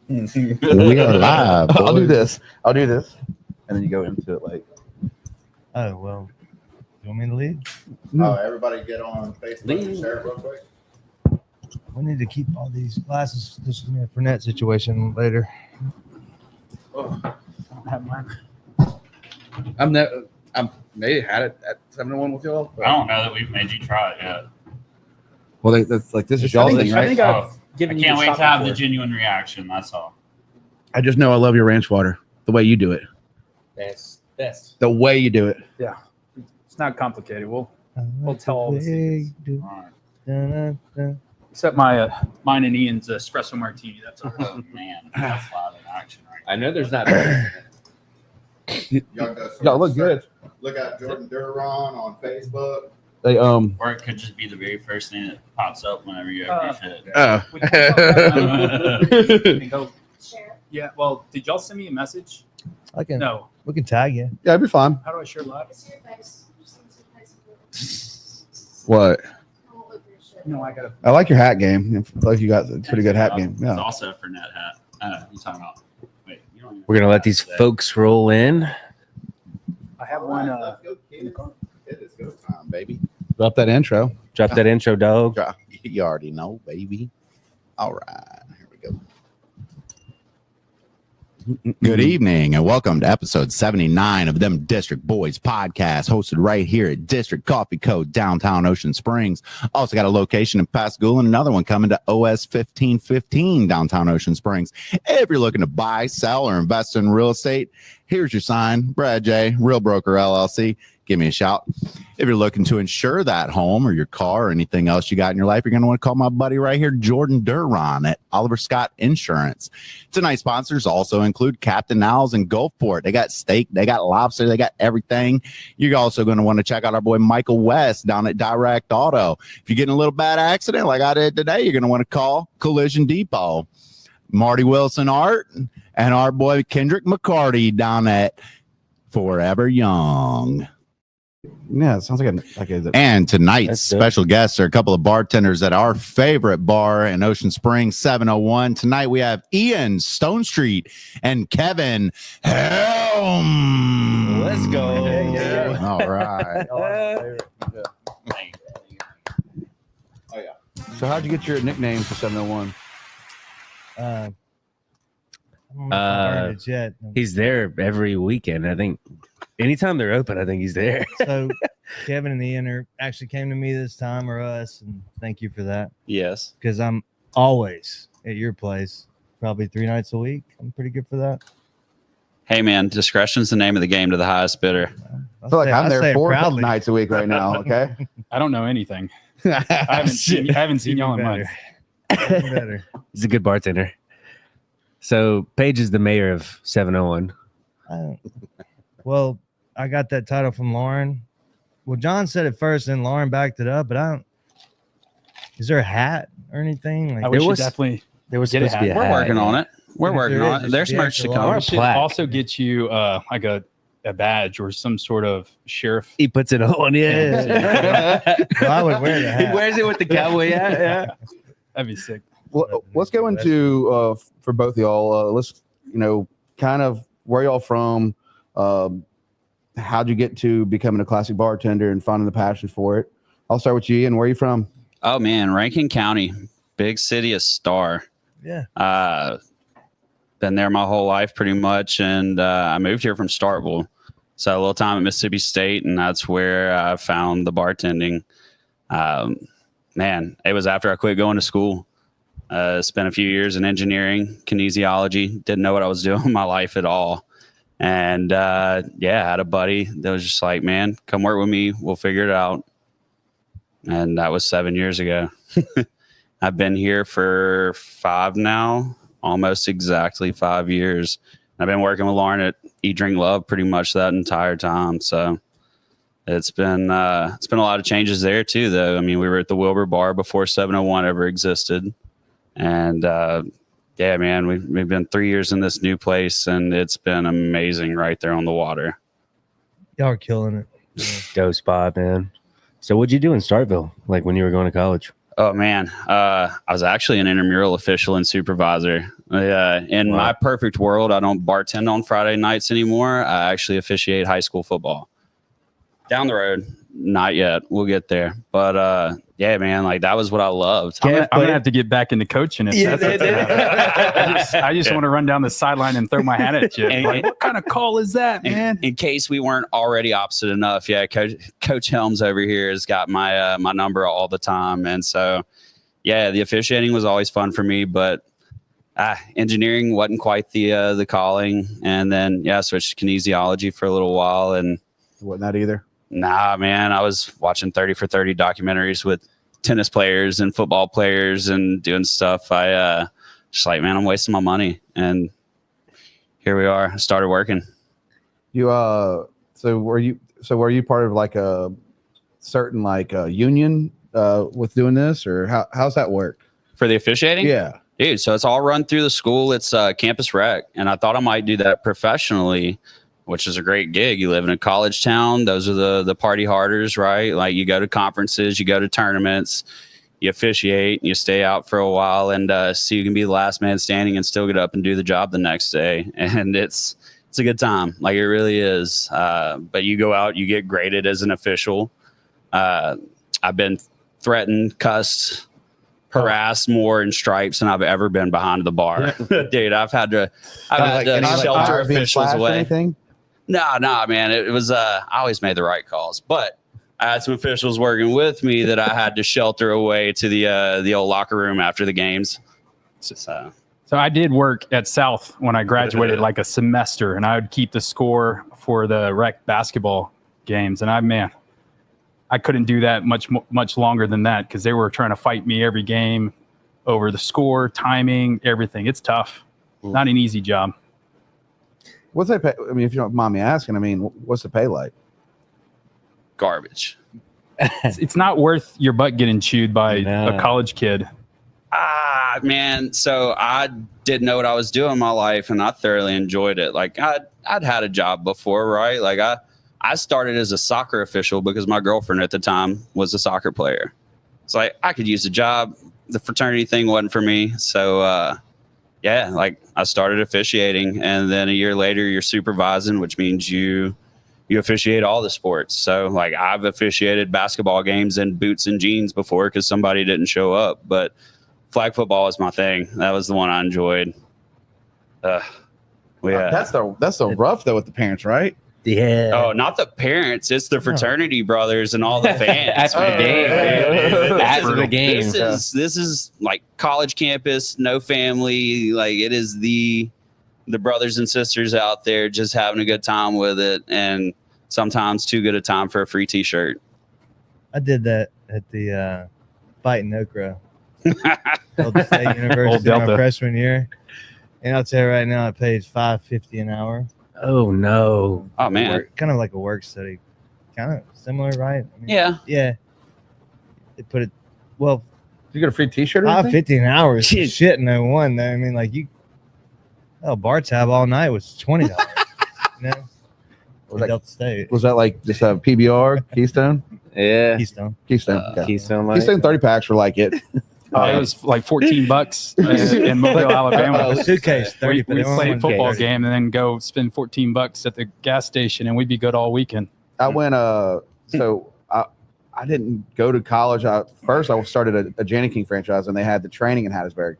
We are live. I'll do boys. this. I'll do this. And then you go into it like. Oh, well. You want me to lead? Oh, everybody get on Facebook and share it real quick. We need to keep all these glasses. This is me for net situation later. Oh, I don't have mine. I'm maybe had it at 7-1 with y'all. I don't know that we've made you try it yet. Well, that's like this is I y'all think, thing, I right? think Oh, I've I given you can't a wait shot to have the before. genuine reaction. That's all. I just know I love your ranch water. The way you do it. That's The way you do it. yeah. It's not complicated. We'll tell all the secrets. All right. Except my mine and Ian's espresso martini. That's all. Oh, man, that's live in action right I know there's not. Y'all look good. Look at Jordan Duran on Facebook. They now. Or it could just be the very first thing that pops up whenever you ever refit. We can talk about that. We can go- Share. Yeah. Well, did y'all send me a message? I can. No. We can tag you. yeah, it'd be fun. How do I share live? It's your face. Just need to face. What? I won't look for your shit. No, I gotta. I like your hat game. I feel like you got a pretty good hat game. It's Yeah. also for net hat. You talking about? Wait, you don't even We're gonna let these today. folks roll in. I have one. Let's go, in the car. It is go time, baby. Drop that intro. Drop that intro, dog. You already know, baby. All right, here we go. Good evening and welcome to episode 79 of Them District Boys podcast, hosted right here at District Coffee Co. downtown Ocean Springs. Also got a location in Pascagoula and another one coming to OS 1515 downtown Ocean Springs. If you're looking to buy, sell, or invest in real estate, here's your sign. Brad J, Real Broker LLC. Give me a shout. If you're looking to insure that home or your car or anything else you got in your life, you're going to want to call my buddy right here, Jordan Duran at Oliver Scott Insurance. Tonight's sponsors also include Captain Al's and Gulfport. They got steak, they got lobster, they got everything. You're also going to want to check out our boy Michael West down at DirectAuto. If you're getting a little bad accident like I did today, you're going to want to call Collision Depot. Marty Wilson Art and our boy Kendrick McCarty down at Forever Young. Yeah, it sounds like a And tonight's That's good. special guests are a couple of bartenders at our favorite bar in Ocean Springs, 701. Tonight we have Ian Stonestreet and Kevin Helms. Let's go. Yeah. All right. Hey, So how'd you get your nickname for 701? I don't know if I heard it yet. He's there every weekend. I think anytime they're open, I think he's there. So Kevin and Ian actually came to me this time, or us, and thank you for that. yes. Because I'm always at your place, probably 3 nights a week. I'm pretty good for that. Hey, man, discretion's the name of the game to the highest bidder. I feel like I'm I say there it 4 proudly. nights a week right now. Okay. I don't know anything. I haven't seen y'all in months. Even better. He's a good bartender. So Paige is the mayor of 701. Well, I got that title from Lauren. Well, John said it first, and Lauren backed it up. But I don't. Is there a hat or anything? I Like, wish There you was- definitely There was Get a supposed to be a hat. We're hat. working on it. We're If working there on is, it. it There's should be merch to extra come. large. we should plaque. also get you like a badge or some sort of sheriff. He puts it on. Yeah. well, I would wear the He hat. wears it with the cowboy hat. Yeah. That'd be sick. Well, let's go into for both of y'all. Let's kind of where y'all from. How'd you get to becoming a classic bartender and finding the passion for it? I'll start with you, Ian. Where are you from? Oh, man, Rankin County, big city of Star. Yeah. Been there my whole life pretty much, and I moved here from Starkville. So a little time at Mississippi State, and that's where I found the bartending. Man, it was after I quit going to school. Spent a few years in engineering, kinesiology. Didn't know what I was doing in my life at all. And I had a buddy that was just like, man, come work with me. We'll figure it out. And that was 7 years ago. I've been here for 5 now, almost exactly 5 years. I've been working with Lauren at Eat, Drink, Love pretty much that entire time. So it's been a lot of changes there too, though. I mean, we were at the Wilbur Bar before 701 ever existed. And man, we've been 3 years in this new place, and it's been amazing right there on the water. Y'all are killing it. Dope spot, man. So what'd you do in Starkville, like when you were going to college? Oh man, I was actually an intramural official and supervisor. In my perfect world, I don't bartend on Friday nights anymore. I actually officiate high school football. Down the road, not yet. We'll get there. But yeah, man, like that was what I loved. I'm gonna have to get back into coaching. If I just want to run down the sideline and throw my hat at you. Like, what kind of call is that, man? In case we weren't already opposite enough, yeah, Coach Helms over here has got my my number all the time, and so yeah, the officiating was always fun for me, but engineering wasn't quite the calling. And then I switched to kinesiology for a little while, and wasn't that either. Nah, man, I was watching 30 for 30 documentaries with tennis players and football players and doing stuff. I just like, man, I'm wasting my money. And here we are. I started working. You so were you part of like a certain like union with doing this, or how's that work? For the officiating? Yeah. Dude, so it's all run through the school. It's campus rec. And I thought I might do that professionally, which is a great gig. You live in a college town. Those are the party harders, right? Like you go to conferences, you go to tournaments, you officiate, and you stay out for a while, and so you can be the last man standing and still get up and do the job the next day. And it's a good time. Like it really is. But you go out, you get graded as an official. I've been threatened, cussed, harassed more in stripes than I've ever been behind the bar. Dude, I've had to shelter officials away. No, man. It was I always made the right calls, but I had some officials working with me that I had to shelter away to the old locker room after the games. So I did work at South when I graduated, like a semester, and I would keep the score for the rec basketball games. And I couldn't do that much longer than that because they were trying to fight me every game over the score, timing, everything. It's tough. Not an easy job. What's that pay? I mean, if you don't mind me asking, I mean, what's the pay like? Garbage. It's not worth your butt getting chewed by a college kid. Man. So I didn't know what I was doing in my life, and I thoroughly enjoyed it. Like I'd had a job before, right? Like I started as a soccer official because my girlfriend at the time was a soccer player. So like I could use a job. The fraternity thing wasn't for me. So yeah, like I started officiating, and then a year later you're supervising, which means you officiate all the sports. So like I've officiated basketball games in boots and jeans before because somebody didn't show up, but flag football is my thing. That was the one I enjoyed. Yeah. That's the rough though with the parents, right? Yeah. Oh, not the parents. It's the fraternity brothers and all the fans. That's the game. That's the game. This is like college campus, no family. Like it is the brothers and sisters out there just having a good time with it, and sometimes too good a time for a free T-shirt. I did that at the Fight in Okra, Delta State University, my freshman year, and I'll tell you right now, I paid $5.50 an hour. Oh no! Oh man, kind of like a work study, kind of similar, right? I mean, yeah. They put it well. You get a free T-shirt. $5.50 an hour is shit. No one. I mean, like bar tab all night was $20. You know, Delta State. Was that like just a PBR Keystone? Yeah, Keystone. Okay. Keystone 30 packs were like it. It was like $14 in Mobile, Alabama. Suitcase 30. We'd play a football game and then go spend $14 at the gas station, and we'd be good all weekend. I went. So I didn't go to college. First, I started a Janny King franchise, and they had the training in Hattiesburg.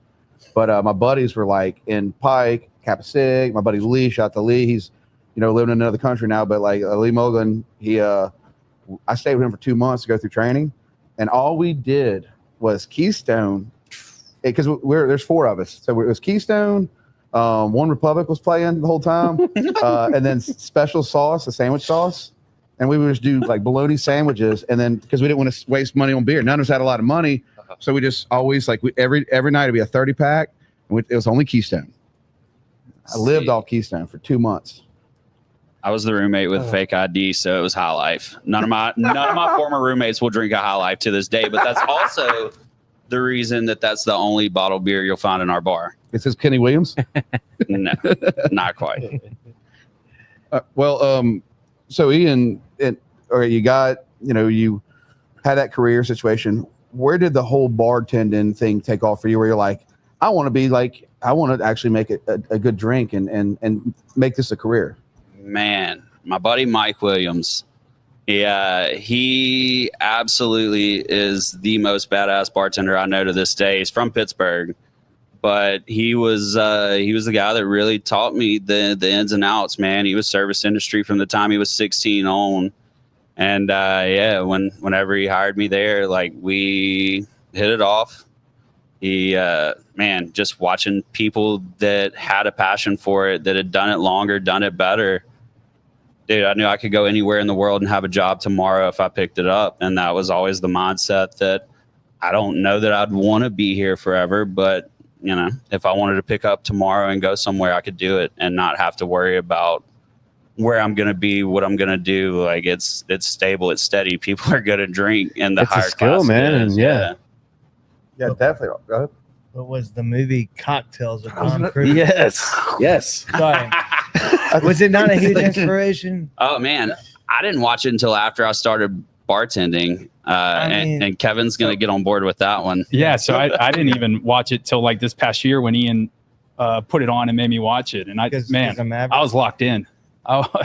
But my buddies were like in Pike, Kappa Sig. My buddy Lee, shout out to Lee. He's living in another country now. But like Lee Mogan, I stayed with him for 2 months to go through training, and all we did was Keystone, because there's 4 of us. So it was Keystone, One Republic was playing the whole time, and then special sauce, the sandwich sauce, and we would just do like bologna sandwiches. And then because we didn't want to waste money on beer, none of us had a lot of money, so we just always every night it'd be a 30 pack, and it was only Keystone. I lived off Keystone for 2 months. I was the roommate with fake ID, so it was High Life. None of my former roommates will drink a High Life to this day, but that's also the reason that's the only bottled beer you'll find in our bar. Is this Kenny Williams? No, not quite. So Ian, you got, you had that career situation. where did the whole bartending thing take off for you? Where you're like, I want to actually make it a good drink and make this a career. Man, my buddy Mike Williams. Yeah, he absolutely is the most badass bartender I know to this day. He's from Pittsburgh, but he was the guy that really taught me the ins and outs, man. He was service industry from the time he was 16 on. And whenever he hired me there, like, we hit it off. He, man, just watching people that had a passion for it, that had done it longer, done it better. Dude, I knew I could go anywhere in the world and have a job tomorrow if I picked it up. And that was always the mindset that I don't know that I'd want to be here forever, but, you know, if I wanted to pick up tomorrow and go somewhere, I could do it and not have to worry about where I'm going to be, what I'm going to do. Like, it's stable, it's steady. People are going to drink in the It's a higher skill, class man, it is. and yeah. Yeah, definitely. Go ahead. What was the movie Cocktails with Tom Cruise? Yes. Sorry. Was it not a huge inspiration? Oh man, I didn't watch it until after I started bartending, and Kevin's gonna get on board with that one. Yeah, so I didn't even watch it till like this past year when Ian put it on and made me watch it, and I was locked in.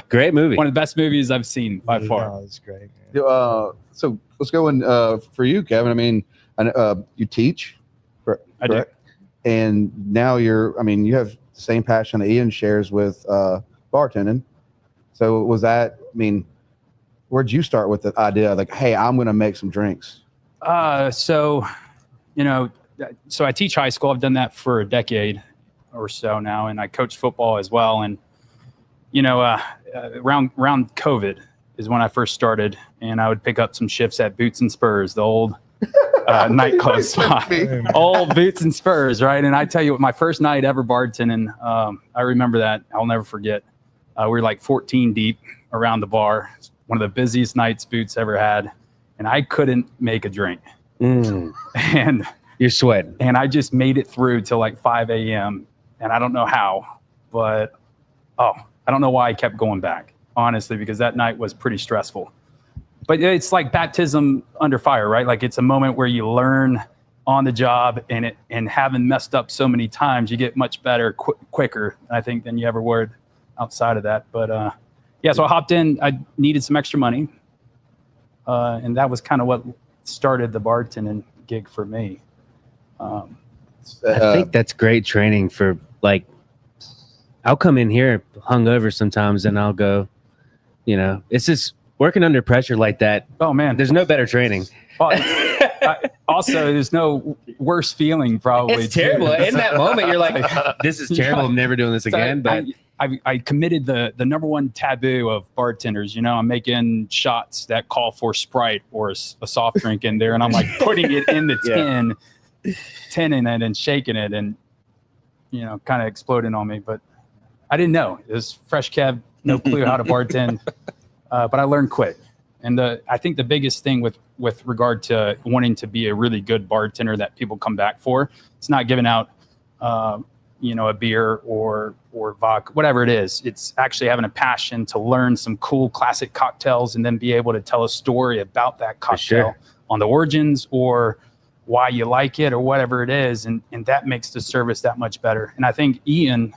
Great movie. One of the best movies I've seen by far. No, it's great. So let's go in for you, Kevin. I mean, you teach, I do. and now you have the same passion that Ian shares with bartending. So was that? I mean, where'd you start with the idea like, hey, I'm going to make some drinks? So I teach high school. I've done that for a decade or so now, and I coach football as well. And around COVID is when I first started, and I would pick up some shifts at Boots and Spurs, the old nightclub spot. Old Boots and Spurs, right? And I tell you what, my first night ever bartending, I remember that. I'll never forget. We were like 14 deep around the bar. It's one of the busiest nights Boots ever had, and I couldn't make a drink. And you're sweating. And I just made it through till like 5 a.m. And I don't know how, but I don't know why I kept going back, honestly, because that night was pretty stressful. But it's like baptism under fire, right? Like, it's a moment where you learn on the job, and having messed up so many times, you get much better quicker, I think, than you ever would outside of that. But so I hopped in. I needed some extra money, and that was kind of what started the bartending gig for me. I think that's great training for, like, I'll come in here hungover sometimes, and I'll go, it's just working under pressure like that. Oh man, there's no better training. Also, there's no worse feeling probably. It's terrible. In that moment, you're like, this is terrible. I'm never doing this again. But I committed the number one taboo of bartenders. I'm making shots that call for Sprite or a soft drink in there, and I'm like putting it in the tin in it and shaking it, and kind of exploding on me. But I didn't know. It was fresh Kev, no clue how to bartend, but I learned quick. And I think the biggest thing with regard to wanting to be a really good bartender that people come back for, it's not giving out, a beer or vodka, whatever it is. It's actually having a passion to learn some cool classic cocktails and then be able to tell a story about that cocktail on the origins or why you like it or whatever it is. And that makes the service that much better. And I think Ian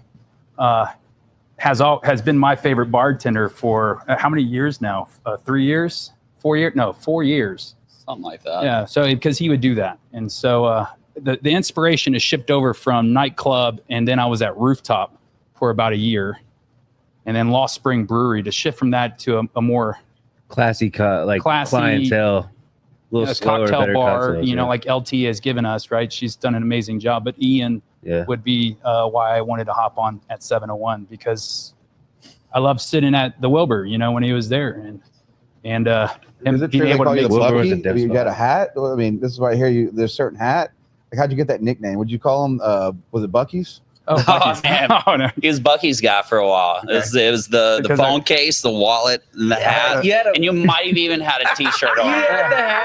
has been my favorite bartender for how many years now? 3 years? 4 years? No, 4 years. Something like that. Yeah. So because he would do that. And so the inspiration has shifted over from nightclub, and then I was at Rooftop for about a year, and then Lost Spring Brewery to shift from that to a more classy clientele. A little slower, cocktail bar, cocktails, like LT has given us, right? She's done an amazing job. But Ian would be why I wanted to hop on at 701, because I love sitting at the Wilbur, when he was there, and is it being true able to they make call Wilbur you was a Bucky? dev You got a spot. hat? Well, I mean, this is why I hear you. There's a certain hat. Like, how'd you get that nickname? Would you call him? Was it Bucky's? Oh, Bucky's. Man. Oh, no. He was Bucky's guy for a while. Okay. It was the Because phone case, the wallet, and the hat. And you might have even had a T-shirt on.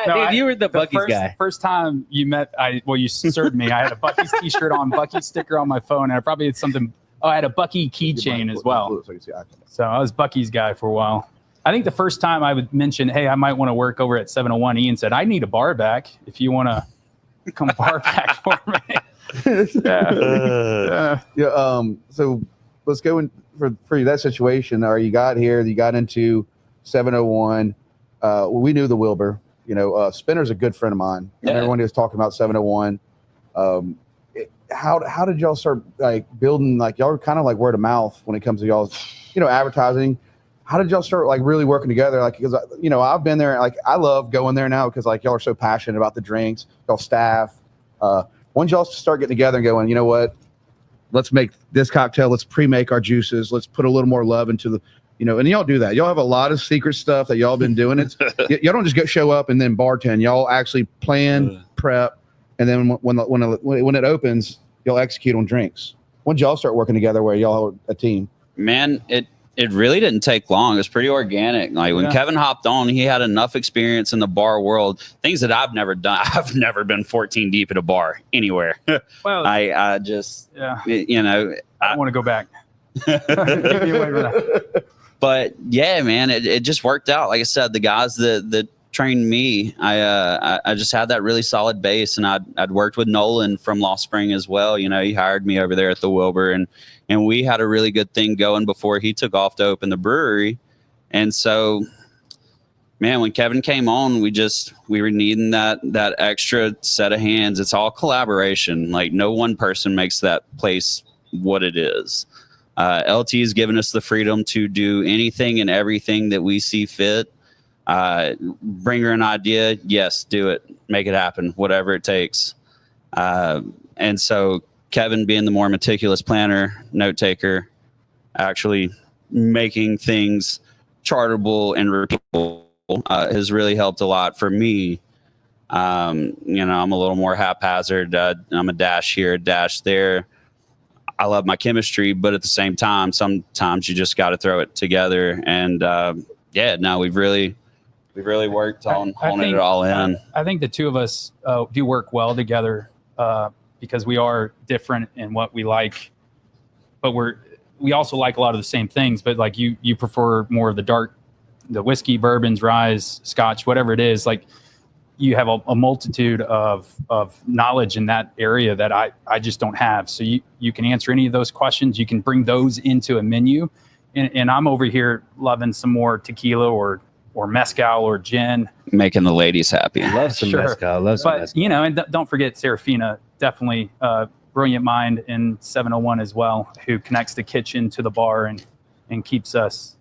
No, Dude, you were the Bucky's first, guy. First time you met, you served me. I had a Bucky's T-shirt on, Bucky's sticker on my phone, and I probably had something. Oh, I had a Bucky keychain as well. So I was Bucky's guy for a while. I think the first time I would mention, hey, I might want to work over at 701, Ian said, I need a bar back if you want to come bar back for me. So let's go in for that situation. Or you got into 701. We knew the Wilbur. Spinner's a good friend of mine. Yeah. And everyone was talking about 701. How did y'all start like building, like y'all are kind of like word of mouth when it comes to y'all's, advertising? How did y'all start like really working together? Like, because I've been there. Like, I love going there now because like y'all are so passionate about the drinks, y'all staff. When did y'all start getting together and going, you know what? Let's make this cocktail. Let's pre-make our juices. Let's put a little more love into the, and y'all do that. Y'all have a lot of secret stuff that y'all been doing. Y'all don't just show up and then bartend. Y'all actually plan, prep, and then when it opens, y'all execute on drinks. When did y'all start working together where y'all are a team? Man, it really didn't take long. It was pretty organic. Like when Kevin hopped on, he had enough experience in the bar world, things that I've never done. I've never been 14 deep at a bar anywhere. Well, I just, I I want to go back. But yeah, man, it just worked out. Like I said, the guys that trained me, I just had that really solid base, and I'd worked with Nolan from Lost Spring as well. He hired me over there at the Wilbur, and we had a really good thing going before he took off to open the brewery. And so, man, when Kevin came on, we were needing that extra set of hands. It's all collaboration. Like, no one person makes that place what it is. LT has given us the freedom to do anything and everything that we see fit. Bring her an idea. Yes, do it. Make it happen, whatever it takes. And so Kevin, being the more meticulous planner, note taker, actually making things chartable and repeatable, has really helped a lot for me. I'm a little more haphazard. I'm a dash here, a dash there. I love my chemistry, but at the same time, sometimes you just got to throw it together. And we've really worked on honing it all in. I think the two of us do work well together because we are different in what we like, but we also like a lot of the same things. But like you prefer more of the whiskey, bourbons, rye, scotch, whatever it is. Like, you have a multitude of knowledge in that area that I just don't have. So you can answer any of those questions. You can bring those into a menu. And I'm over here loving some more tequila or mezcal or gin. Making the ladies happy. Love some mezcal. Mezcal. And don't forget Serafina, definitely brilliant mind in 701 as well, who connects the kitchen to the bar and keeps us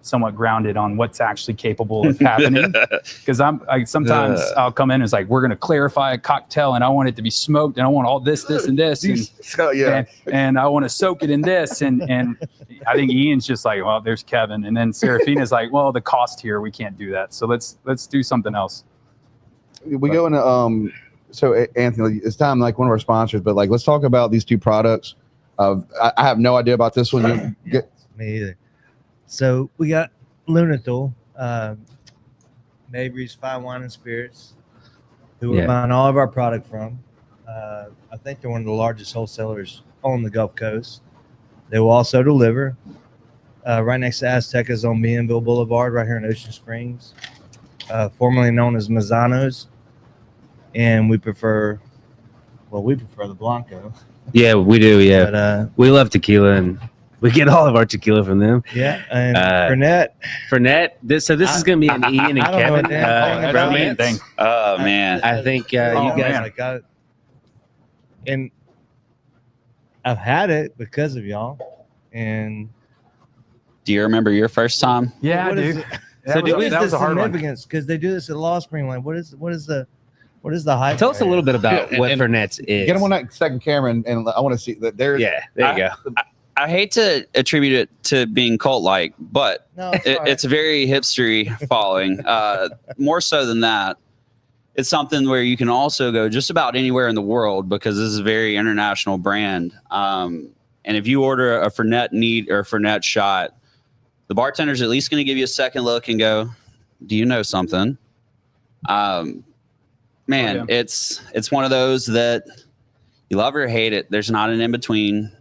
somewhat grounded on what's actually capable of happening. Because sometimes I'll come in and it's like, we're going to clarify a cocktail and I want it to be smoked and I want all this and this and I want to soak it in this and I think Ian's just like, well, there's Kevin, and then Serafina's like, well, the cost here, we can't do that, so let's do something else. We go into so Anthony, it's time, like one of our sponsors, but like let's talk about these two products. I have no idea about this one. Me either. So we got Lunathul, Mabry's Fine Wine and Spirits, who we're buying all of our product from. I think they're one of the largest wholesalers on the Gulf Coast. They will also deliver right next to Azteca's on Bienville Boulevard, right here in Ocean Springs, formerly known as Mazano's. And we prefer the Blanco. Yeah, we do. Yeah, But, we love tequila, and we get all of our tequila from them. Yeah, and Fernet. This is going to be an Ian and Kevin romance thing. Oh man, I think you guys. And I've had it because of y'all. And do you remember your first time? Yeah, I do. So what is the a hard one. significance? Because they do this at Lost Spring. Like, what is the hype? Tell us a little bit about what Fernet's is. Get them on that second camera, and I want to see that. There you go. I hate to attribute it to being cult-like, but it's a very hipstery following. More so than that, it's something where you can also go just about anywhere in the world because this is a very international brand. And if you order a Fernet neat or a Fernet shot, the bartender's at least going to give you a second look and go, "Do you know something?" It's one of those that you love or hate it. There's not an in between.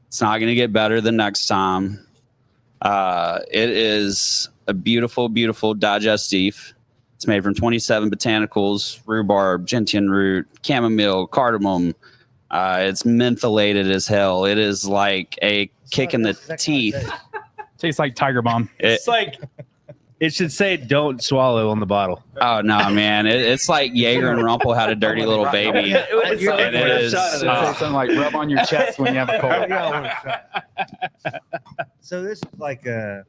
It's not going to get better the next time. It is a beautiful, beautiful digestif. It's made from 27 botanicals, rhubarb, gentian root, chamomile, cardamom. It's mentholated as hell. It is like a kick in the teeth. Tastes like Tiger Bomb. It's like it should say "Don't swallow" on the bottle. Oh no, man! It's like Jaeger and Rumpel had a dirty little baby. It is something like rub on your chest when you have a cold. So this is like a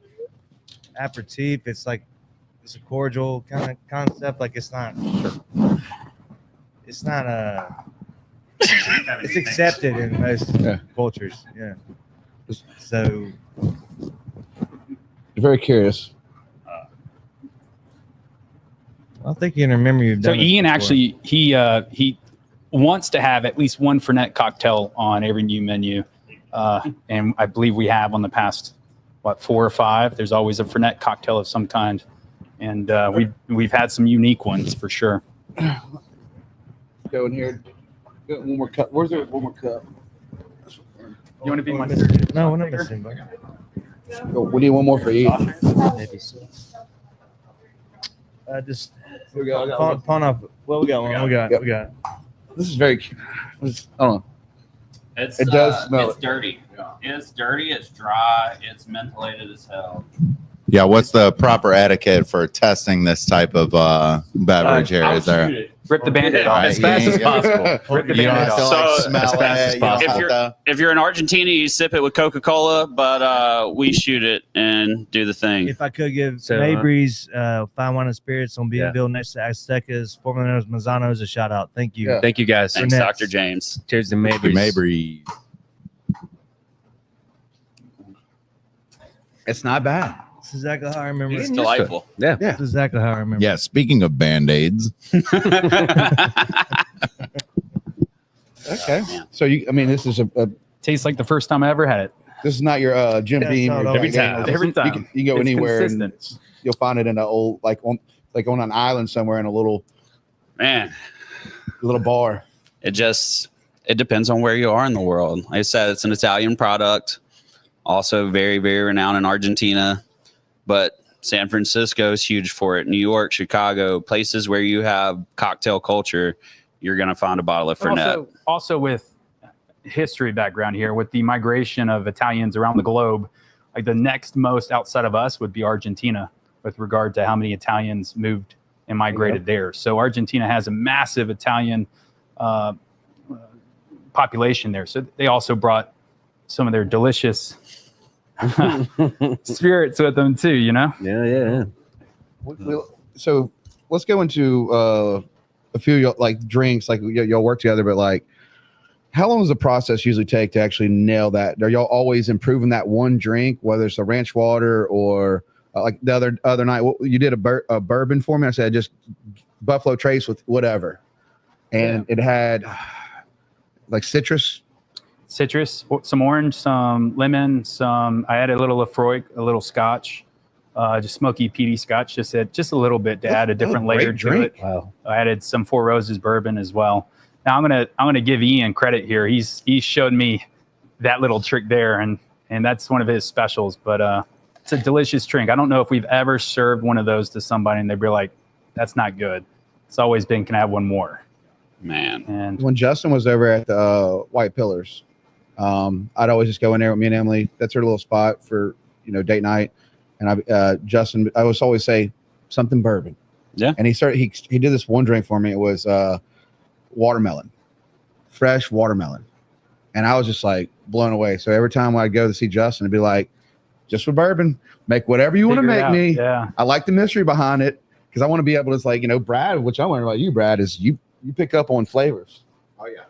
aperitif. It's a cordial kind of concept. Like it's not it's accepted in most cultures. Yeah. So Very curious. I think you can remember you've So done it Ian before. actually he wants to have at least one Fernet cocktail on every new menu, and I believe we have on the past 4 or 5. There's always a Fernet cocktail of some kind, and we've had some unique ones for sure. Go in here. Get one more cup. Where's there one more cup? You want to be my No, we're not missing. But Oh, we need one more for each. just Here we go. pawn off. Well, we got one. We got. Yep. We got. This is very. I don't know. It's, It does smell It's dirty. It's dirty. It's dry. It's mentholated as hell. Yeah, what's the proper etiquette for testing this type of beverage here? Is there? Rip the Band-Aid off. As fast as possible. Rip the You don't Band-Aid have to off. like So, smell as fast as it. You don't possible. have to- If you're in Argentina, you sip it with Coca-Cola, but we shoot it and do the thing. If I could give So, Mabry's fine wine and spirits on Bienville next to Aztecas, formerly known as Manzano's, a shout out. Thank you. Yeah. Thank you guys. Thanks, Next. Dr. James. Cheers to Mabry. Mabry. It's not bad. That's exactly how I remember It's it. delightful. Yeah. That's exactly how I remember Yeah, speaking of Band-Aids, Okay. So this is a Tastes like the first time I ever had it. this is not your Jim Yeah, Beam so or do I. Every Jack time. Daniels. Every time. You can go It's anywhere and consistent. you'll find it in an old like on an island somewhere in a little Man, bar. it depends on where you are in the world. Like I said, it's an Italian product, also very, very renowned in Argentina, but San Francisco is huge for it. New York, Chicago, places where you have cocktail culture, you're going to find a bottle of Fernet. Also with history background here, with the migration of Italians around the globe, like the next most outside of us would be Argentina with regard to how many Italians moved and migrated there. So Argentina has a massive Italian population there. So they also brought some of their delicious spirits with them too, you know? Yeah. So let's go into a few like drinks. Like y'all work together, but like, how long does the process usually take to actually nail that? Are y'all always improving that one drink, whether it's a ranch water or like the other night you did a bourbon for me? I said just Buffalo Trace with whatever, and it had like citrus, some orange, some lemon, I added a little Lafroy, a little scotch, just smoky peaty scotch, just a little bit to add a different layer to it. Wow. I added some Four Roses bourbon as well. Now I'm gonna give Ian credit here. He showed me that little trick there, and that's one of his specials. But it's a delicious drink. I don't know if we've ever served one of those to somebody and they'd be like, "That's not good." It's always been, "Can I have one more?" Man, And when Justin was over at the White Pillars, I'd always just go in there with me and Emily. That's her little spot for date night. And Justin, I would always say something bourbon. Yeah. And he did this one drink for me. It was watermelon, fresh watermelon, and I was just like blown away. So every time I'd go to see Justin, it'd be like, just with bourbon, make whatever you want to figure it make out. me. Yeah. I like the mystery behind it because I want to be able to like Brad, which I learned about you, Brad, is you pick up on flavors. Oh yeah.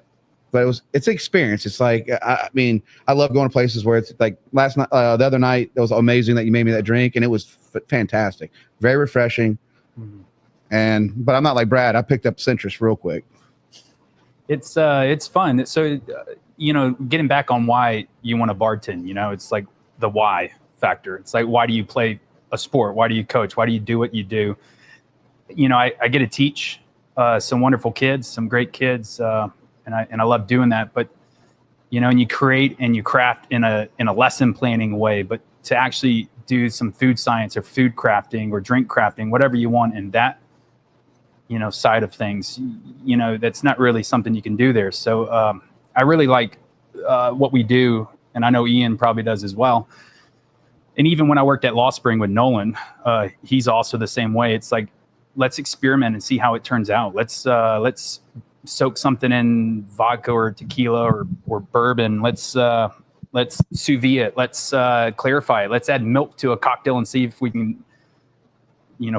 But it's an experience. It's like I love going to places where it's like last night, the other night, it was amazing that you made me that drink, and it was fantastic, very refreshing. Mhm. But I'm not like Brad. I picked up citrus real quick. It's fun. So getting back on why you want to bartend, it's like the why factor. It's like, why do you play a sport? Why do you coach? Why do you do what you do? I get to teach some wonderful kids, some great kids, and I love doing that. But and you create and you craft in a lesson planning way. But to actually do some food science or food crafting or drink crafting, whatever you want in that, side of things, that's not really something you can do there. So I really like what we do, and I know Ian probably does as well. And even when I worked at Law Spring with Nolan, he's also the same way. It's like, let's experiment and see how it turns out. Let's soak something in vodka or tequila or bourbon. Let's sous vide it. Let's clarify it. Let's add milk to a cocktail and see if we can,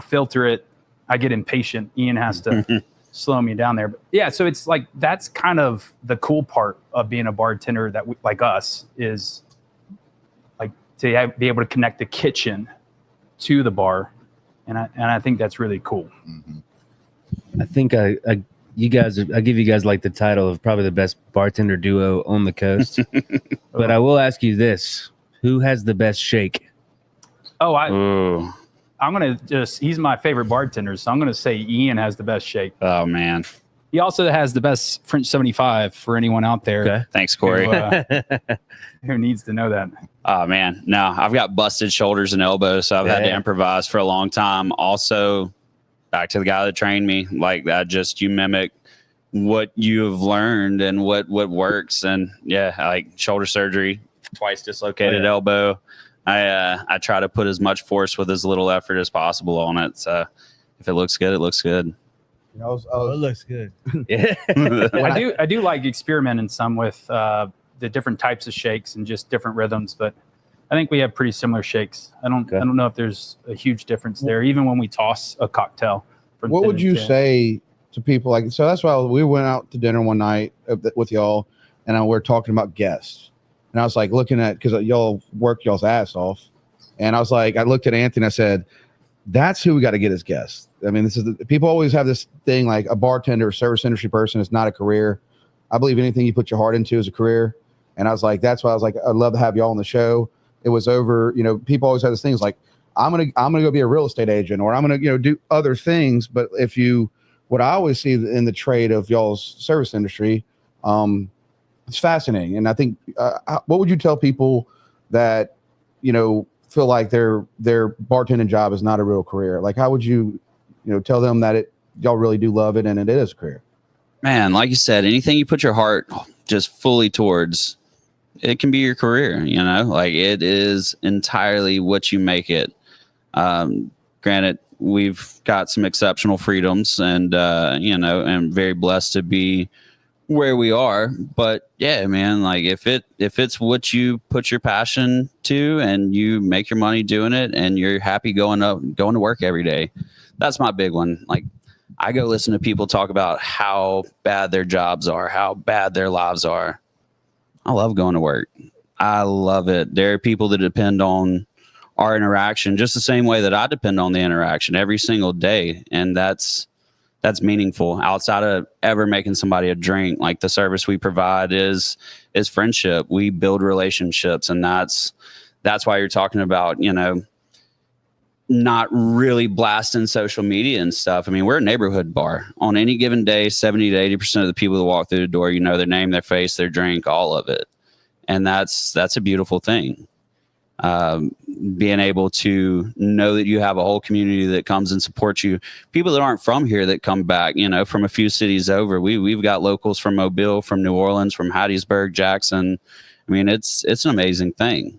filter it. I get impatient. Ian has to slow me down there. But yeah, so it's like that's kind of the cool part of being a bartender that like us is like to be able to connect the kitchen to the bar, and I think that's really cool. I think I give you guys like the title of probably the best bartender duo on the coast. But I will ask you this: who has the best shake? Oh, I'm going to he's my favorite bartender, so I'm going to say Ian has the best shake. Oh, man. He also has the best French 75 for anyone out there. Okay. Thanks, Corey. Who needs to know that? Oh, man. No, I've got busted shoulders and elbows, so I've had to improvise for a long time. Also, back to the guy that trained me, like that, just you mimic what you have learned and what works. And yeah, like shoulder surgery, twice dislocated elbow. I try to put as much force with as little effort as possible on it. So if it looks good, it looks good. It looks good. Yeah. I do like experimenting some with the different types of shakes and just different rhythms, but I think we have pretty similar shakes. I don't know if there's a huge difference there, even when we toss a cocktail. What would you say to people like? So that's why we went out to dinner one night with y'all, and we're talking about guests. And I was like looking at, because y'all work y'all's ass off. And I was like, I looked at Anthony and I said, that's who we got to get as guests. I mean, people always have this thing like a bartender or service industry person is not a career. I believe anything you put your heart into is a career. And I was like, that's why I was like, I'd love to have y'all on the show. It was over, people always have this things like, I'm going to go be a real estate agent, or I'm going to, do other things. But what I always see in the trade of y'all's service industry, it's fascinating. And I think, what would you tell people that, feel like their bartending job is not a real career? Like, how would you, tell them that y'all really do love it and it is a career? Man, like you said, anything you put your heart just fully towards, it can be your career, like it is entirely what you make it. Granted, we've got some exceptional freedoms and, I'm very blessed to be where we are, but yeah, man, like if it's what you put your passion to and you make your money doing it and you're happy going to work every day, that's my big one. Like I go listen to people talk about how bad their jobs are, how bad their lives are. I love going to work. I love it. There are people that depend on our interaction just the same way that I depend on the interaction every single day. And that's meaningful outside of ever making somebody a drink. Like the service we provide is friendship. We build relationships. And that's why you're talking about, not really blasting social media and stuff. I mean, we're a neighborhood bar. On any given day, 70 to 80% of the people that walk through the door, their name, their face, their drink, all of it. And that's a beautiful thing. Being able to know that you have a whole community that comes and supports you. People that aren't from here that come back, from a few cities over. We've got locals from Mobile, from New Orleans, from Hattiesburg, Jackson. I mean, it's an amazing thing.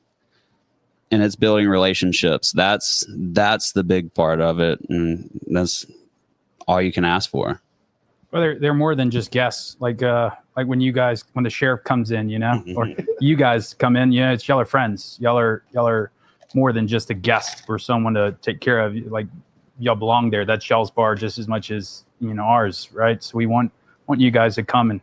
And it's building relationships. That's the big part of it. And that's all you can ask for. Well, they're more than just guests. Like when the sheriff comes in, or you guys come in, it's y'all are friends. Y'all are more than just a guest for someone to take care of. Like y'all belong there. That's y'all's bar just as much as ours, right? So we want you guys to come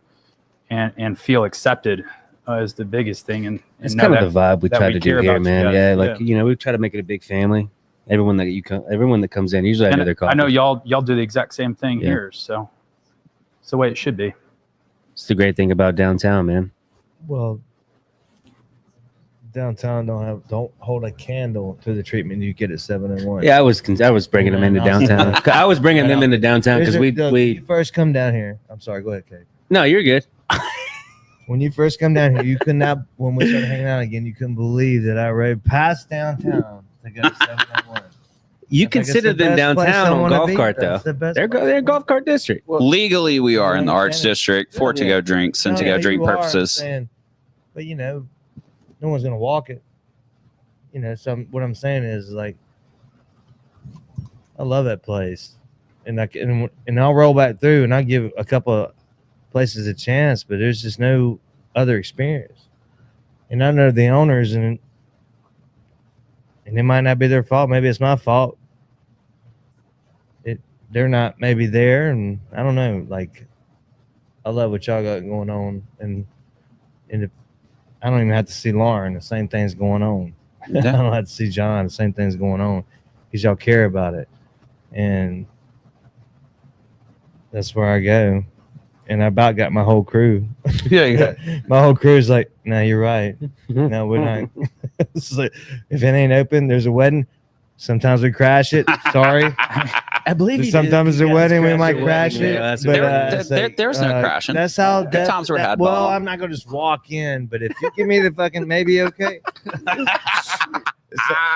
and feel accepted is the biggest thing. And it's kind of the vibe we try to do here, man. Yeah, like we try to make it a big family. Everyone that comes in, usually I know their coffee. I know y'all do the exact same thing here, so it's the way it should be. It's the great thing about downtown, man. Well, downtown don't hold a candle to the treatment you get at 7-1. Yeah, I was bringing them into downtown. I was bringing them into downtown because we you first come down here. I'm sorry, go ahead, Kate. No, you're good. When you first come down here, you could not. When we started hanging out again, you couldn't believe that I rode past downtown to go to 701. You I think it's consider the them best place I downtown on wanna golf be. cart though. That's the best They're place. they're golf cart district. Legally, we are in the arts understand it. district for Yeah. to-go drinks and to-go drink you are, I'm purposes. saying, but no one's gonna walk it. So what I'm saying is like, I love that place, and I'll roll back through and I'll give a couple of places a chance, but there's just no other experience. And I know the owners, and it might not be their fault. Maybe it's my fault. They're not maybe there, and I don't know. Like, I love what y'all got going on, and if, I don't even have to see Lauren. The same thing's going on. I don't have to see John. The same thing's going on because y'all care about it, and that's where I go. And I about got my whole crew. Yeah. My whole crew is like, no, you're right. No, we're not. It's like, if it ain't open, there's a wedding. Sometimes we crash it. Sorry. I believe you Sometimes did. it's a You guys wedding. We crashed might your crash wedding. it. Yeah, that's but, what- it's like, there's no crashing. That's how. Good times were had, Well, Bob. I'm not gonna just walk in, but if you give me the fucking maybe, okay.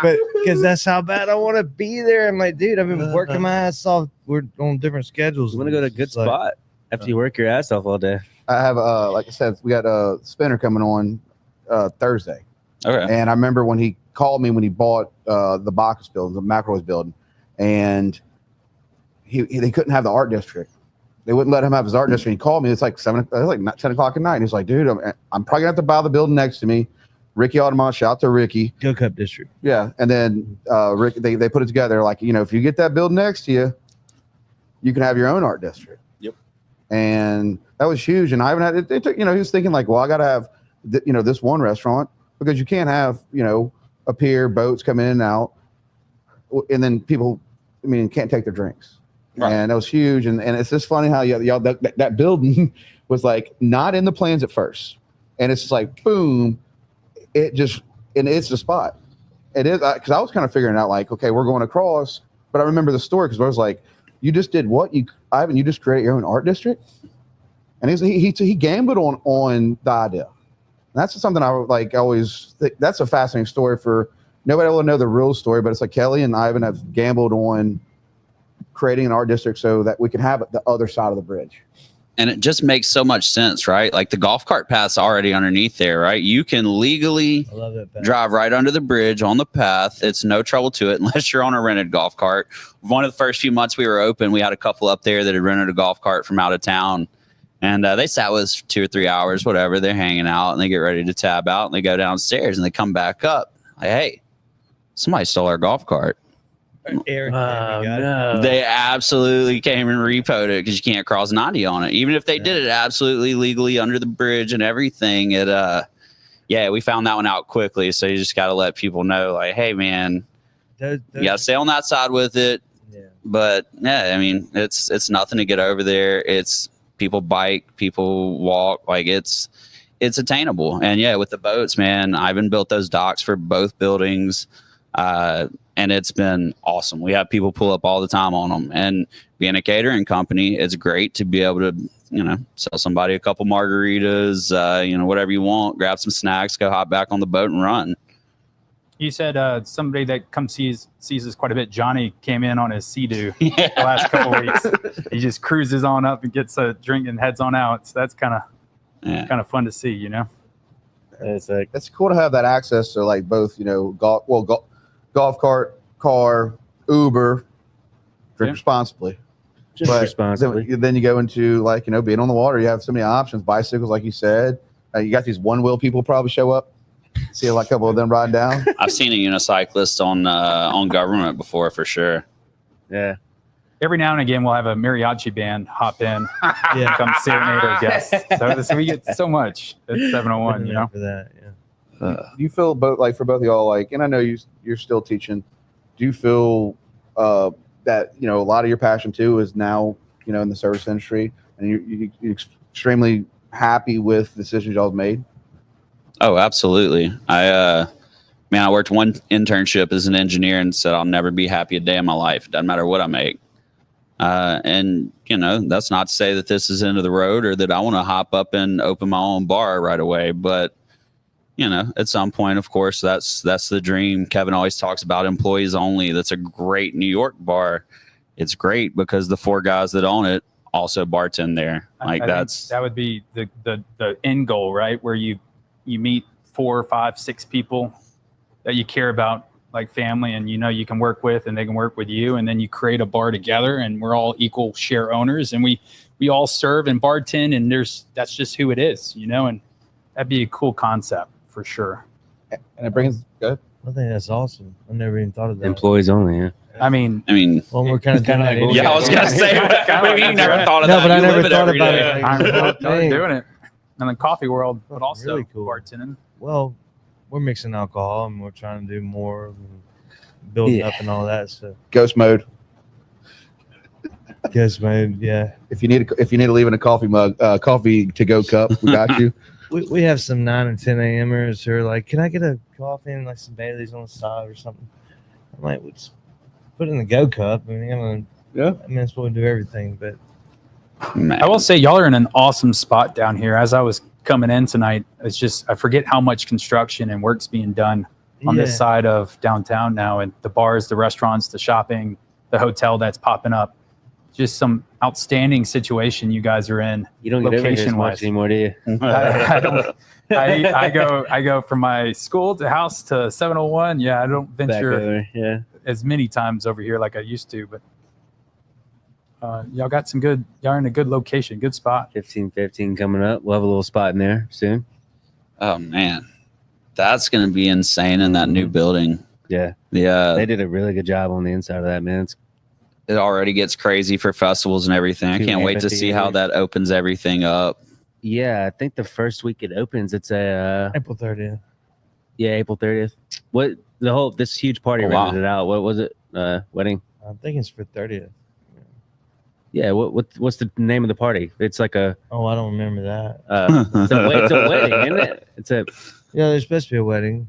But because that's how bad I want to be there. I'm like, dude, I've been working my ass off. We're on different schedules. You want to go to a good It's like, spot after you work your ass off all day. I have like I said, we got a spinner coming on Thursday. Okay. And I remember when he called me when he bought the Bacchus building, the McElroy's building, and they couldn't have the art district. They wouldn't let him have his art district. He called me. It's like 10 o'clock at night. And he's like, dude, I'm probably gonna have to buy the building next to me. Ricky Audemont, shout out to Ricky. Go Cup District. Yeah. And then Rick, they put it together like, if you get that building next to you, you can have your own art district. Yep. And that was huge. And Ivan had it took, he was thinking like, well, I gotta have this one restaurant because you can't have, a pier, boats coming in and out. And then people, can't take their drinks. Right. And that was huge. And it's just funny how y'all that building was like not in the plans at first. And it's just like, boom, it's the spot. It is, because I was kind of figuring out like, okay, we're going across. But I remember the story because I was like, you just did what? You just created your own art district? And he gambled on the idea. And that's something I like always think that's a fascinating story for nobody will know the real story, but it's like Kelly and Ivan have gambled on creating an art district so that we can have it the other side of the bridge. And it just makes so much sense, right? Like the golf cart path's already underneath there, right? You can legally drive right under the bridge on the path. It's no trouble to it unless you're on a rented golf cart. One of the first few months we were open, we had a couple up there that had rented a golf cart from out of town. And they sat with us 2 or 3 hours, whatever. They're hanging out and they get ready to tab out and they go downstairs and they come back up. Like, hey, somebody stole our golf cart. No. They absolutely came and repoed it because you can't cross 90 on it. Even if they did it absolutely legally under the bridge and everything, we found that one out quickly. So you just got to let people know, like, hey, man, you got to stay on that side with it. Yeah. But yeah, it's nothing to get over there. It's people bike, people walk, like it's attainable. And yeah, with the boats, man, Ivan built those docks for both buildings. And it's been awesome. We have people pull up all the time on them. And being a catering company, it's great to be able to, sell somebody a couple margaritas, whatever you want, grab some snacks, go hop back on the boat and run. You said somebody that comes sees us quite a bit. Johnny came in on his Sea-Doo the last couple of weeks. He just cruises on up and gets a drink and heads on out. So that's kind of fun to see, It's cool to have that access to like both, golf cart, car, Uber, drink responsibly. Responsibly. Then you go into like, being on the water, you have so many options, bicycles, like you said, you got these one wheel people probably show up. See a couple of them riding down. I've seen a unicyclist on government before for sure. Yeah. Every now and again, we'll have a mariachi band hop in, come serenade our guests. So we get so much at 701, For that, yeah. Do you feel both for both of y'all and I know you're still teaching. Do you feel that a lot of your passion too is now in the service industry, and you're extremely happy with the decisions y'all have made? Oh, absolutely. I worked one internship as an engineer and said I'll never be happy a day in my life. It doesn't matter what I make. And that's not to say that this is the end of the road or that I want to hop up and open my own bar right away. But you know, at some point, of course, that's the dream. Kevin always talks about employees only. That's a great New York bar. It's great because the 4 guys that own it also bartend there. Like I think that would be the end goal, right? Where you meet 4, 5, 6 people that you care about, like family, and you know you can work with, and they can work with you, and then you create a bar together, and we're all equal share owners, and we all serve and bartend, and that's just who it is, you know, and that'd be a cool concept for sure. And it brings good. I think that's awesome. I never even thought of that. Employees only. Yeah. I mean, Well, we're kind of doing that. yeah, I was gonna say, maybe you never thought of No, that. but I You never live thought every about day. it. I'm doing it in the coffee world, but also Really cool. bartending. Well, we're mixing alcohol and we're trying to do more and building up and all that stuff. Ghost mode. Yes, man. Yeah. If you need to leave in a coffee mug, coffee to go cup, we got you. We have some 9 and 10 a.m.ers who are like, can I get a coffee and like some Baileys on the side or something? I'm like, well, just put it in the go cup. I mean, that's what we do everything. But Man. I will say y'all are in an awesome spot down here. As I was coming in tonight, it's just, I forget how much construction and work's being done on this side of downtown now, and the bars, the restaurants, the shopping, the hotel that's popping up. Just some outstanding situation you guys are in. You don't get over here as location-wise. much anymore, do you? I don't. I go from my school to house to 701. Yeah, I don't Back venture over, yeah. as many times over here like I used to, but y'all got some good. Y'all are in a good location, good spot. 15 coming up. We'll have a little spot in there soon. Oh man, that's gonna be insane in that new building. Yeah. Yeah, They did a really good job on the inside of that, man. it already gets crazy for festivals and everything. I 2 can't wait to see how amphitheaters. that opens everything up. Yeah, I think the first week it opens, it's April 30th. April 30th. What this huge party Oh, wow. rented it out. What was it? Wedding? I'm thinking it's for 30th. Yeah. What's the name of the party? It's like a Oh, I don't remember that. it's a wedding, isn't it? It's a Yeah, there's supposed to be a wedding.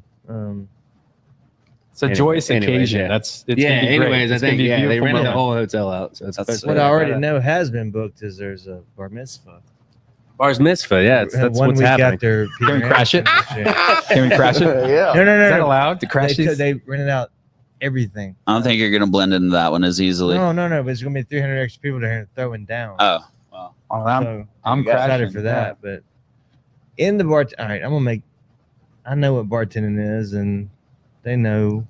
It's a joyous anyways, occasion. yeah. It's gonna be great. Anyways, I It's gonna think be a they beautiful rented the moment. whole hotel out, so it's That's- supposed What to I already know has been booked is there's a bar mitzvah. Bar's mitzvah. Yeah, that's one what's week happening. after. Can we crash it? Anderson. Can we crash it? Yeah. No, Is that no. allowed to crash these? They rented out everything. I don't think you're gonna blend into that one as easily. No, but it's gonna be 300 extra people there throwing down. Oh, well, Oh, I'm So I'm excited crashing for that. But in the bar, all right, I know what bartending is, and they know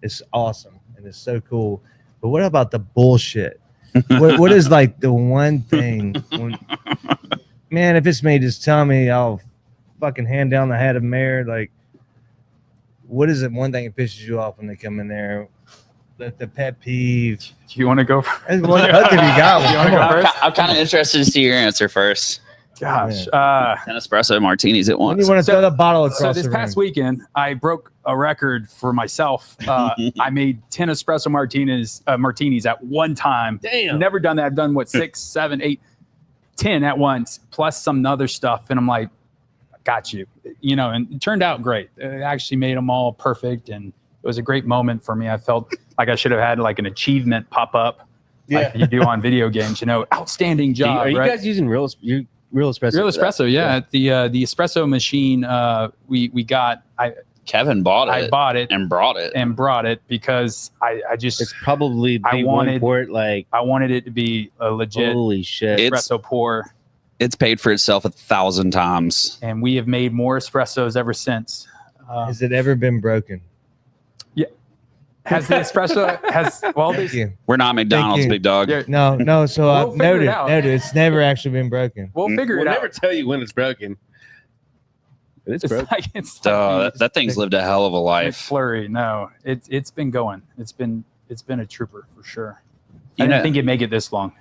it's awesome and it's so cool. But what about the bullshit? what is like the one thing? Man, if it's me, just tell me. I'll fucking hand down the hat of mayor. Like, what is it? One thing that pisses you off when they come in there? The pet peeve. Do you want to go? Both of you got one. You wanna Come go on. first? I'm kind of interested to see your answer first. Gosh. 10 espresso martinis at When once. you want to throw the bottle across So this the past room. weekend, I broke a record for myself. I made 10 espresso martinis at one time. Damn. Never done that. I've done 6, 7, 8, 10 at once, plus some other stuff. And I'm like, got you, and it turned out great. It actually made them all perfect. And it was a great moment for me. I felt like I should have had like an achievement pop up like you do on video games, outstanding job. Are you right? guys using real espresso? Real espresso, yeah. The espresso machine we got. Kevin bought it. I bought it and brought it. Because I just It's probably I the wanted- one port. Like, I wanted it to be a legit holy shit! espresso pour, It's paid for itself 1,000 times. and we have made more espressos ever since. Has it ever been broken? Has the espresso Thank you. We're not McDonald's, you. big dog. Yeah. No. So We'll I've figure it noted. out. It's never actually been broken. We'll figure We'll it never out. tell you when it's broken. It's It's broken. like it's That thing's lived a hell of a life. McFlurry. No, it's been going. It's been a trooper for sure. You I know- didn't think it'd make it this long.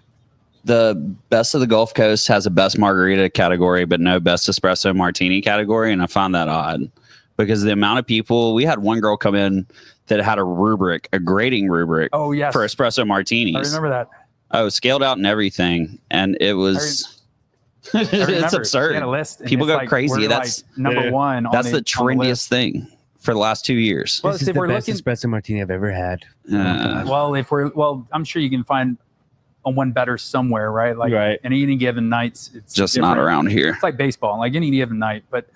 The best of the Gulf Coast has a best margarita category, but no best espresso martini category. And I found that odd because the amount of people, we had one girl come in that had a grading rubric Oh yes, for espresso martinis. I remember that. Oh, scaled out and everything. And it was, I it's remember. She had absurd. a list, and People it's go crazy. we're That's- like number one. That's on the on trendiest list. thing for the last 2 years. Well, This is if the we're best looking, espresso martini I've ever had. well, I'm sure you can find a one better somewhere, right? Like Right. any given nights, it's Just not different. around here. It's like baseball, like any given night. But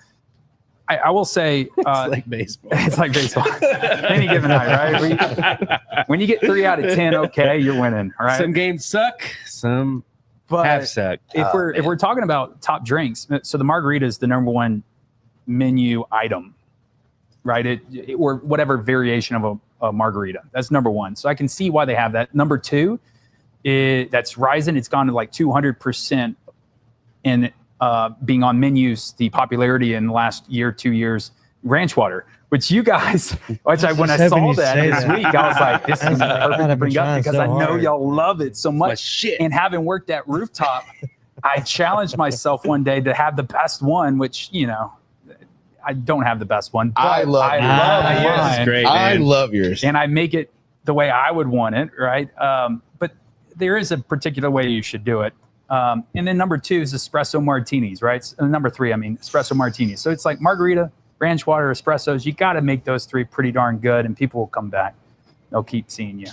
I will say It's like baseball. it's like baseball. Any given night, right? When you get 3 out of 10, okay, you're winning, right? Some games suck, some But have sucked. if we're talking about top drinks, so the margarita is the number one menu item, right? Or whatever variation of a margarita. That's number one. So I can see why they have that. Number two, that's rising. It's gone to like 200% in being on menus. The popularity in the last year, 2 years, ranch water. Which you guys, when I saw that this week, I was like, this is perfect to bring up because I know y'all love it so much. Shit. And having worked at Rooftop, I challenged myself one day to have the best one, which, you know, I don't have the best one. But I love yours. Yours is mine, great, I man. love yours. and I make it the way I would want it, right? But there is a particular way you should do it. And then number two is espresso martinis, right? Number three, I mean, espresso martinis. So it's like margarita, ranch water, espressos. You got to make those three pretty darn good, and people will come back. They'll keep seeing you.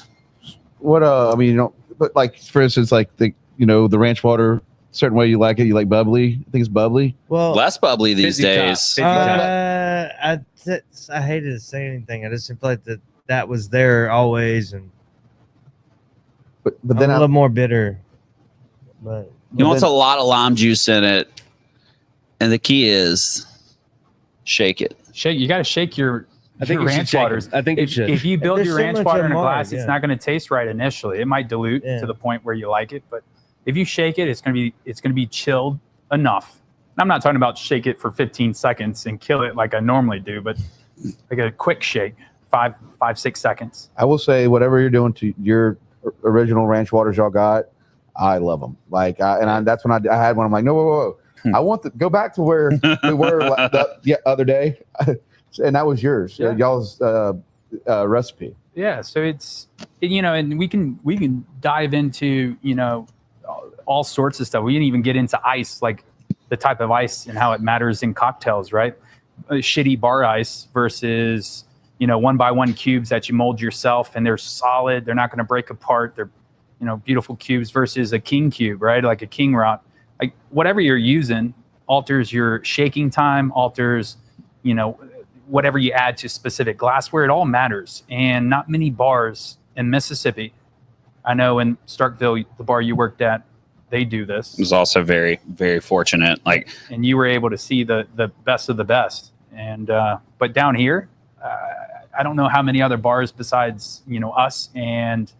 What I mean, you know, but like for instance, like the ranch water, certain way you like it. You like bubbly. I think it's bubbly. Well, Less bubbly these 50 top, days. 50 top. I hated to say anything. I just feel like that was there always, and But I'm then a little more bitter. But You know, it's a lot of lime juice in it, and the key is shake it. You got to shake your I think your you should ranch shake waters. it. I think you should. If you build There's your so ranch much water in a in glass, mine, it's yeah. not going to taste right initially. It might dilute Yeah. to the point where you like it, but if you shake it, it's going to be chilled enough. And I'm not talking about shake it for 15 seconds and kill it like I normally do, but like a quick shake, 6 seconds. I will say, whatever you're doing to your original ranch waters y'all got, I love them. Like, that's when I had one. I'm like, no, whoa. I want to go back to where we were the other day, and that was yours, Yeah. y'all's recipe. Yeah, so it's and we can dive into all sorts of stuff. We didn't even get into ice, like the type of ice and how it matters in cocktails, right? Shitty bar ice versus 1x1 cubes that you mold yourself, and they're solid. They're not going to break apart. They're beautiful cubes versus a king cube, right? Like a king rock. Like whatever you're using alters your shaking time, alters whatever you add to specific glassware. It all matters, and not many bars in Mississippi. I know in Starkville, the bar you worked at, they do this. It was also very, very fortunate. Like, and you were able to see the best of the best. And but down here, I don't know how many other bars besides us and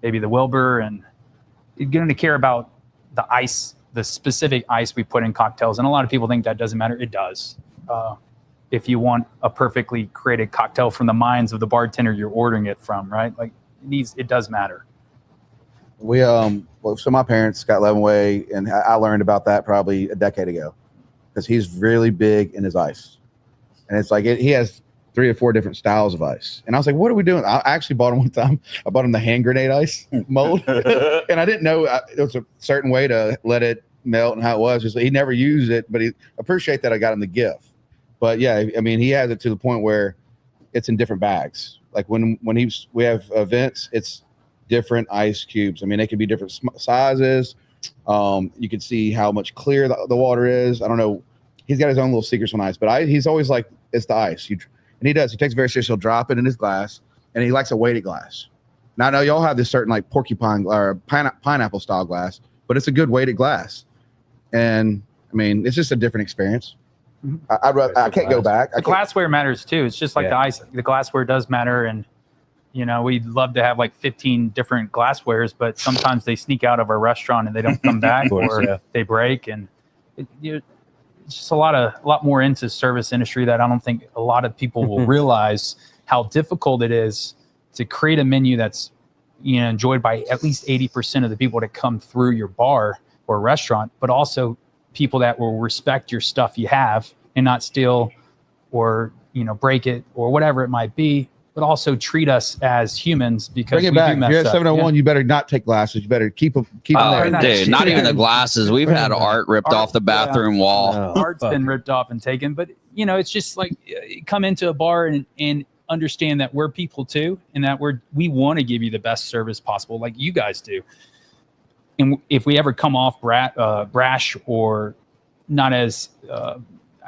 maybe the Wilbur, and you're going to care about the ice, the specific ice we put in cocktails. And a lot of people think that doesn't matter. It does. If you want a perfectly created cocktail from the minds of the bartender you're ordering it from, right? Like it does matter. We so my parents got Leavenway, and I learned about that probably a decade ago, because he's really big in his ice, and it's like he has 3 or 4 different styles of ice. And I was like, what are we doing? I actually bought him one time. I bought him the hand grenade ice mold, and I didn't know there was a certain way to let it melt and how it was. Just he never used it, but he appreciate that I got him the gift. But yeah, I mean, he has it to the point where it's in different bags. Like when we have events, it's different ice cubes. I mean, they can be different sizes. You can see how much clear the water is. I don't know. He's got his own little secrets on ice, but he's always like, it's the ice. And he does. He takes it very seriously. He'll drop it in his glass, and he likes a weighted glass. Now I know y'all have this certain like porcupine or pineapple style glass, but it's a good weighted glass. And I mean, it's just a different experience. I can't go back. The glassware matters too. It's just like the ice. The glassware does matter, and we'd love to have like 15 different glasswares, but sometimes they sneak out of our restaurant and they don't come back, or they break, and it's just a lot more into service industry that I don't think a lot of people will realize how difficult it is to create a menu that's enjoyed by at least 80% of the people that come through your bar or restaurant, but also people that will respect your stuff you have and not steal or break it or whatever it might be, but also treat us as humans, because bring it we back. do mess You're at up. 701. You better not take glasses. You better keep them there. Dude, not even the glasses. We've had art ripped off the bathroom wall. Art's been ripped off and taken, but it's just like come into a bar and understand that we're people too, and that we want to give you the best service possible, like you guys do. And if we ever come off brash or not as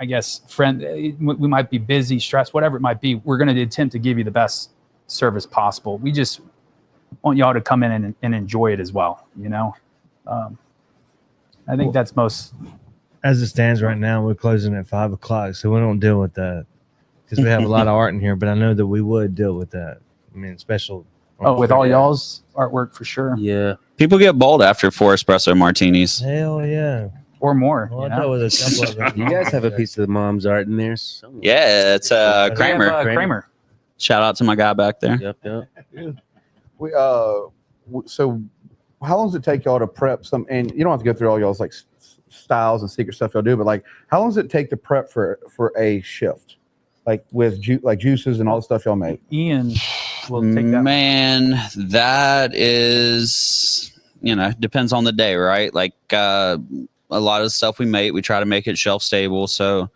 I guess, we might be busy, stressed, whatever it might be. We're going to attempt to give you the best service possible. We just want y'all to come in and enjoy it as well. I think that's most. As it stands right now, we're closing at 5 o'clock, so we don't deal with that because we have a lot of art in here. But I know that we would deal with that. I mean, special. With all y'all's artwork for sure. Yeah. People get bold after 4 espresso martinis. Hell yeah. Or more. Well, I know with a couple of them. You guys have a piece of the mom's art in there somewhere. Yeah, it's Kramer. Kramer. Shout out to my guy back there. Yep. We so how long does it take y'all to prep some? And you don't have to go through all y'all's like styles and secret stuff y'all do, but like how long does it take to prep for a shift, like with juices and all the stuff y'all make? Ian will take that. Man, that is, depends on the day, right? Like a lot of the stuff we make, we try to make it shelf stable. So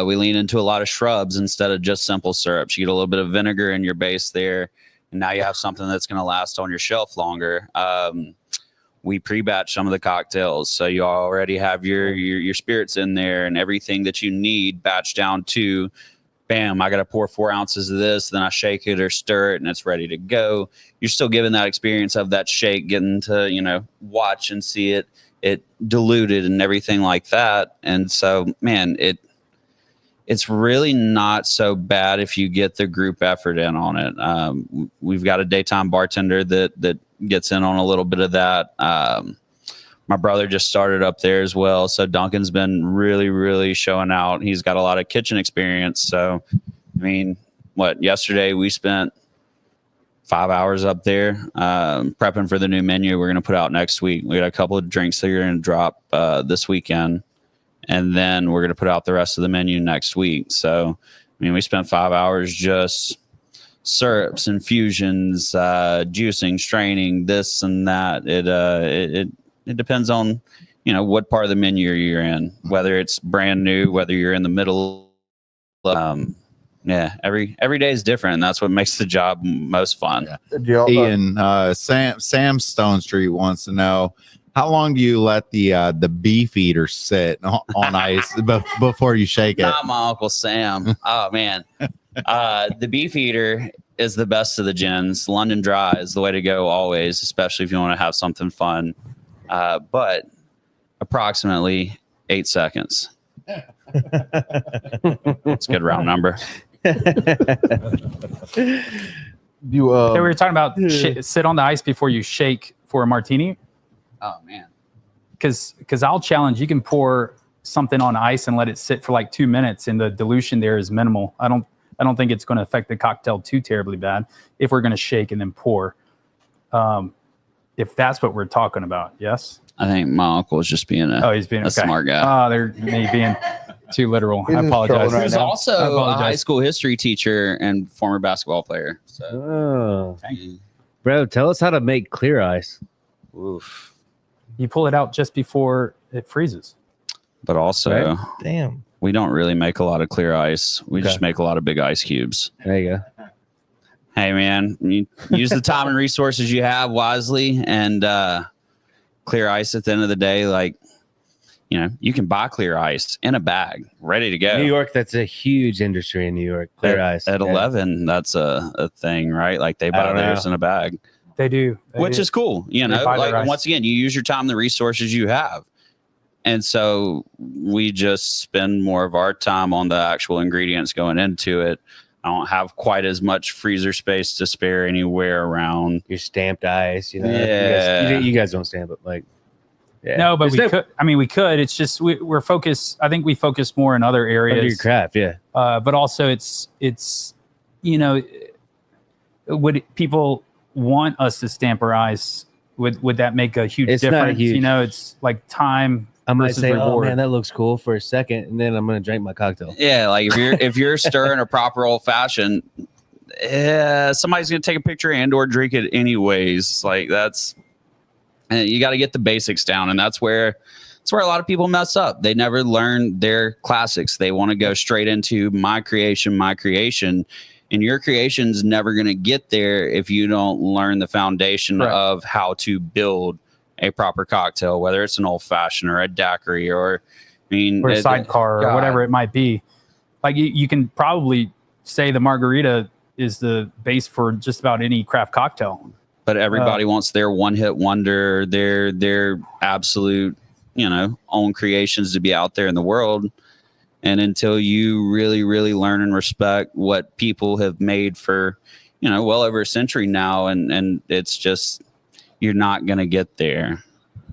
we lean into a lot of shrubs instead of just simple syrups. You get a little bit of vinegar in your base there, and now you have something that's going to last on your shelf longer. We pre-batch some of the cocktails, so you already have your spirits in there and everything that you need batched down to. Bam, I got to pour 4 ounces of this, then I shake it or stir it, and it's ready to go. You're still giving that experience of that shake, getting to, watch and see it diluted and everything like that. And so, man, it's really not so bad if you get the group effort in on it. We've got a daytime bartender that gets in on a little bit of that. My brother just started up there as well. So Duncan's been really, really showing out. He's got a lot of kitchen experience. So, I mean, yesterday we spent 5 hours up there prepping for the new menu we're going to put out next week. We got a couple of drinks that are going to drop this weekend. And then we're going to put out the rest of the menu next week. So, I mean, we spent 5 hours just syrups, infusions, juicing, straining, this and that. It depends on, what part of the menu you're in, whether it's brand new, whether you're in the middle. Every day is different, and that's what makes the job most fun. Yeah. Ian, Sam Stonestreet wants to know, how long do you let the beef eater sit on ice before you shake it? Not my Uncle Sam. Oh man, the beef eater is the best of the gins. London Dry is the way to go always, especially if you want to have something fun. But approximately 8 seconds. It's a good round number. We were talking about sit on the ice before you shake for a martini. Oh man, because I'll challenge. You can pour something on ice and let it sit for like 2 minutes, and the dilution there is minimal. I don't think it's going to affect the cocktail too terribly bad if we're going to shake and then pour. If that's what we're talking about, yes. I think my uncle is just being a smart guy. Oh, they're me being too literal. I apologize. He's also a high school history teacher and former basketball player. So, bro, tell us how to make clear ice. Oof. You pull it out just before it freezes. But also, damn, we don't really make a lot of clear ice. We just make a lot of big ice cubes. There you go. Hey, man, you use the time and resources you have wisely, and clear ice at the end of the day, like, you can buy clear ice in a bag, ready to go. New York, that's a huge industry in New York. Clear ice. At 11, that's a thing, right? Like they buy theirs in a bag. They do. Which is cool. Like once again, you use your time, the resources you have. And so we just spend more of our time on the actual ingredients going into it. I don't have quite as much freezer space to spare anywhere around. Your stamped ice, Yeah. You guys don't stamp it, like. Yeah. No, but could. I mean, we could. It's just we're focused. I think we focus more in other areas. Under your craft, yeah. But also, it's would people want us to stamp our ice? Would that make a huge difference? Not huge. It's like time. I might say, reward. "Oh man, that looks cool" for a second, and then I'm gonna drink my cocktail. Yeah, like if you're stirring a proper old fashioned, somebody's gonna take a picture and/or drink it anyways. Like and you got to get the basics down, and that's where a lot of people mess up. They never learn their classics. They want to go straight into my creation, and your creation's never gonna get there if you don't learn the foundation of how to build a proper cocktail, whether it's an old fashioned or a daiquiri or mean, or sidecar or God. whatever it might be. Like you can probably say the margarita is the base for just about any craft cocktail. But everybody wants their one-hit wonder, their absolute, own creations to be out there in the world. And until you really, really learn and respect what people have made for, well over a century now, and it's just, you're not going to get there.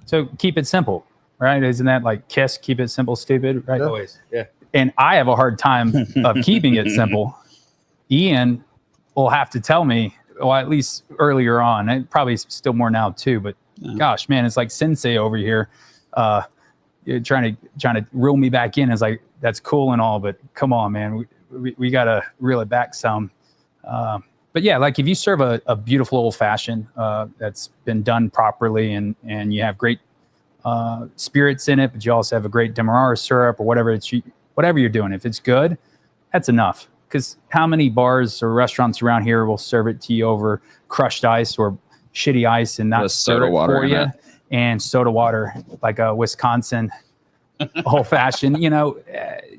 So keep it simple, right? Isn't that like KISS, keep it simple, stupid, right? Always. Yeah. And I have a hard time of keeping it simple. Ian will have to tell me, well, at least earlier on, and probably still more now too, but gosh, man, it's like sensei over here, trying to reel me back in. It's like, that's cool and all, but come on, man, we got to reel it back some. But yeah, like if you serve a beautiful old fashioned that's been done properly and you have great spirits in it, but you also have a great Demerara syrup or whatever you're doing, if it's good, that's enough. Because how many bars or restaurants around here will serve it to you over crushed ice or shitty ice and not With serve soda it water for in you? it. And soda water, like a Wisconsin old fashioned.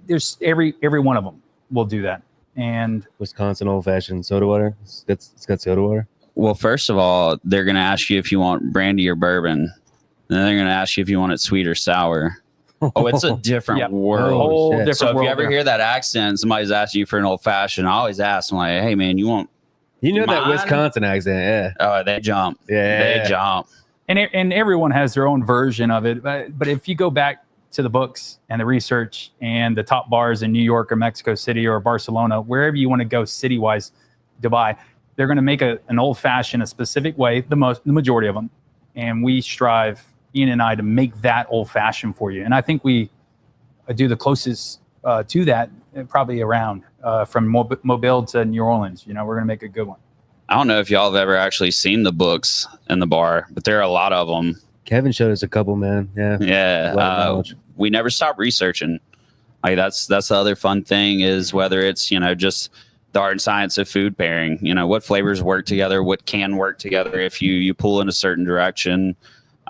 There's every one of them will do that. And Wisconsin old fashioned soda water. It's got soda water. Well, first of all, they're going to ask you if you want brandy or bourbon. Then they're going to ask you if you want it sweet or sour. Oh, it's a different Yep. world. whole shit. different So if world you ever there. hear that accent, somebody's asking you for an old fashioned, I always ask them, like, hey, man, you want. You know that Mine? Wisconsin accent, yeah. Oh, they jump. Yeah. They jump. And everyone has their own version of it. But if you go back to the books and the research and the top bars in New York or Mexico City or Barcelona, wherever you want to go city-wise, Dubai, they're going to make an old-fashioned a specific way, the majority of them. And we strive, Ian and I, to make that old-fashioned for you. And I think we do the closest to that probably around from Mobile to New Orleans. We're going to make a good one. I don't know if y'all have ever actually seen the books in the bar, but there are a lot of them. Kevin showed us a couple, man. Yeah. Yeah. A lot of knowledge. We never stop researching. Like that's the other fun thing is whether it's, just the art and science of food pairing, what flavors work together, what can work together if you pull in a certain direction,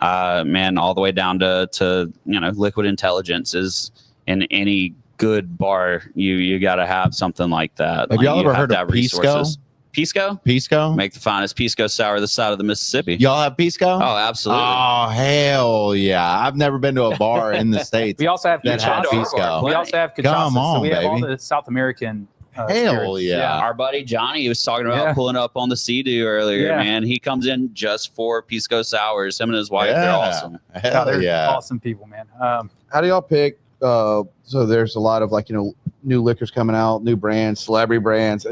man, all the way down to liquid intelligence is in any good bar. You got to have something like that. Have Like, y'all you ever have heard to of have Pisco? resources. Pisco? Pisco? Make the finest Pisco sour this side of the Mississippi. Y'all have Pisco? Oh, absolutely. Oh, hell yeah. I've never been to a bar in the States. We also have That had cachaça. Pisco. We also have cachaça. Come on, so we have all baby. the South American Hell spirits. yeah. Our buddy Johnny was talking about Yeah. pulling up on the Sea-Doo earlier, Yeah. man. He comes in just for Pisco sours. Him and his wife, they're awesome. Hell They're yeah. awesome people, man. How do y'all pick? So there's a lot of new liquors coming out, new brands, celebrity brands.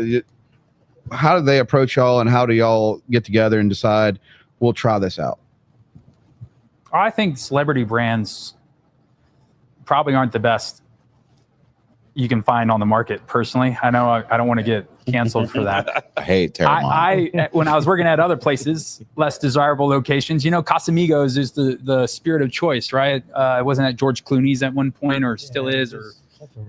How do they approach y'all, and how do y'all get together and decide we'll try this out? I think celebrity brands probably aren't the best you can find on the market. Personally, I know I don't want to get canceled for that. I hate Terramon. I when I was working at other places, less desirable locations, Casamigos is the spirit of choice, right? It wasn't at George Clooney's at one point, or still is, or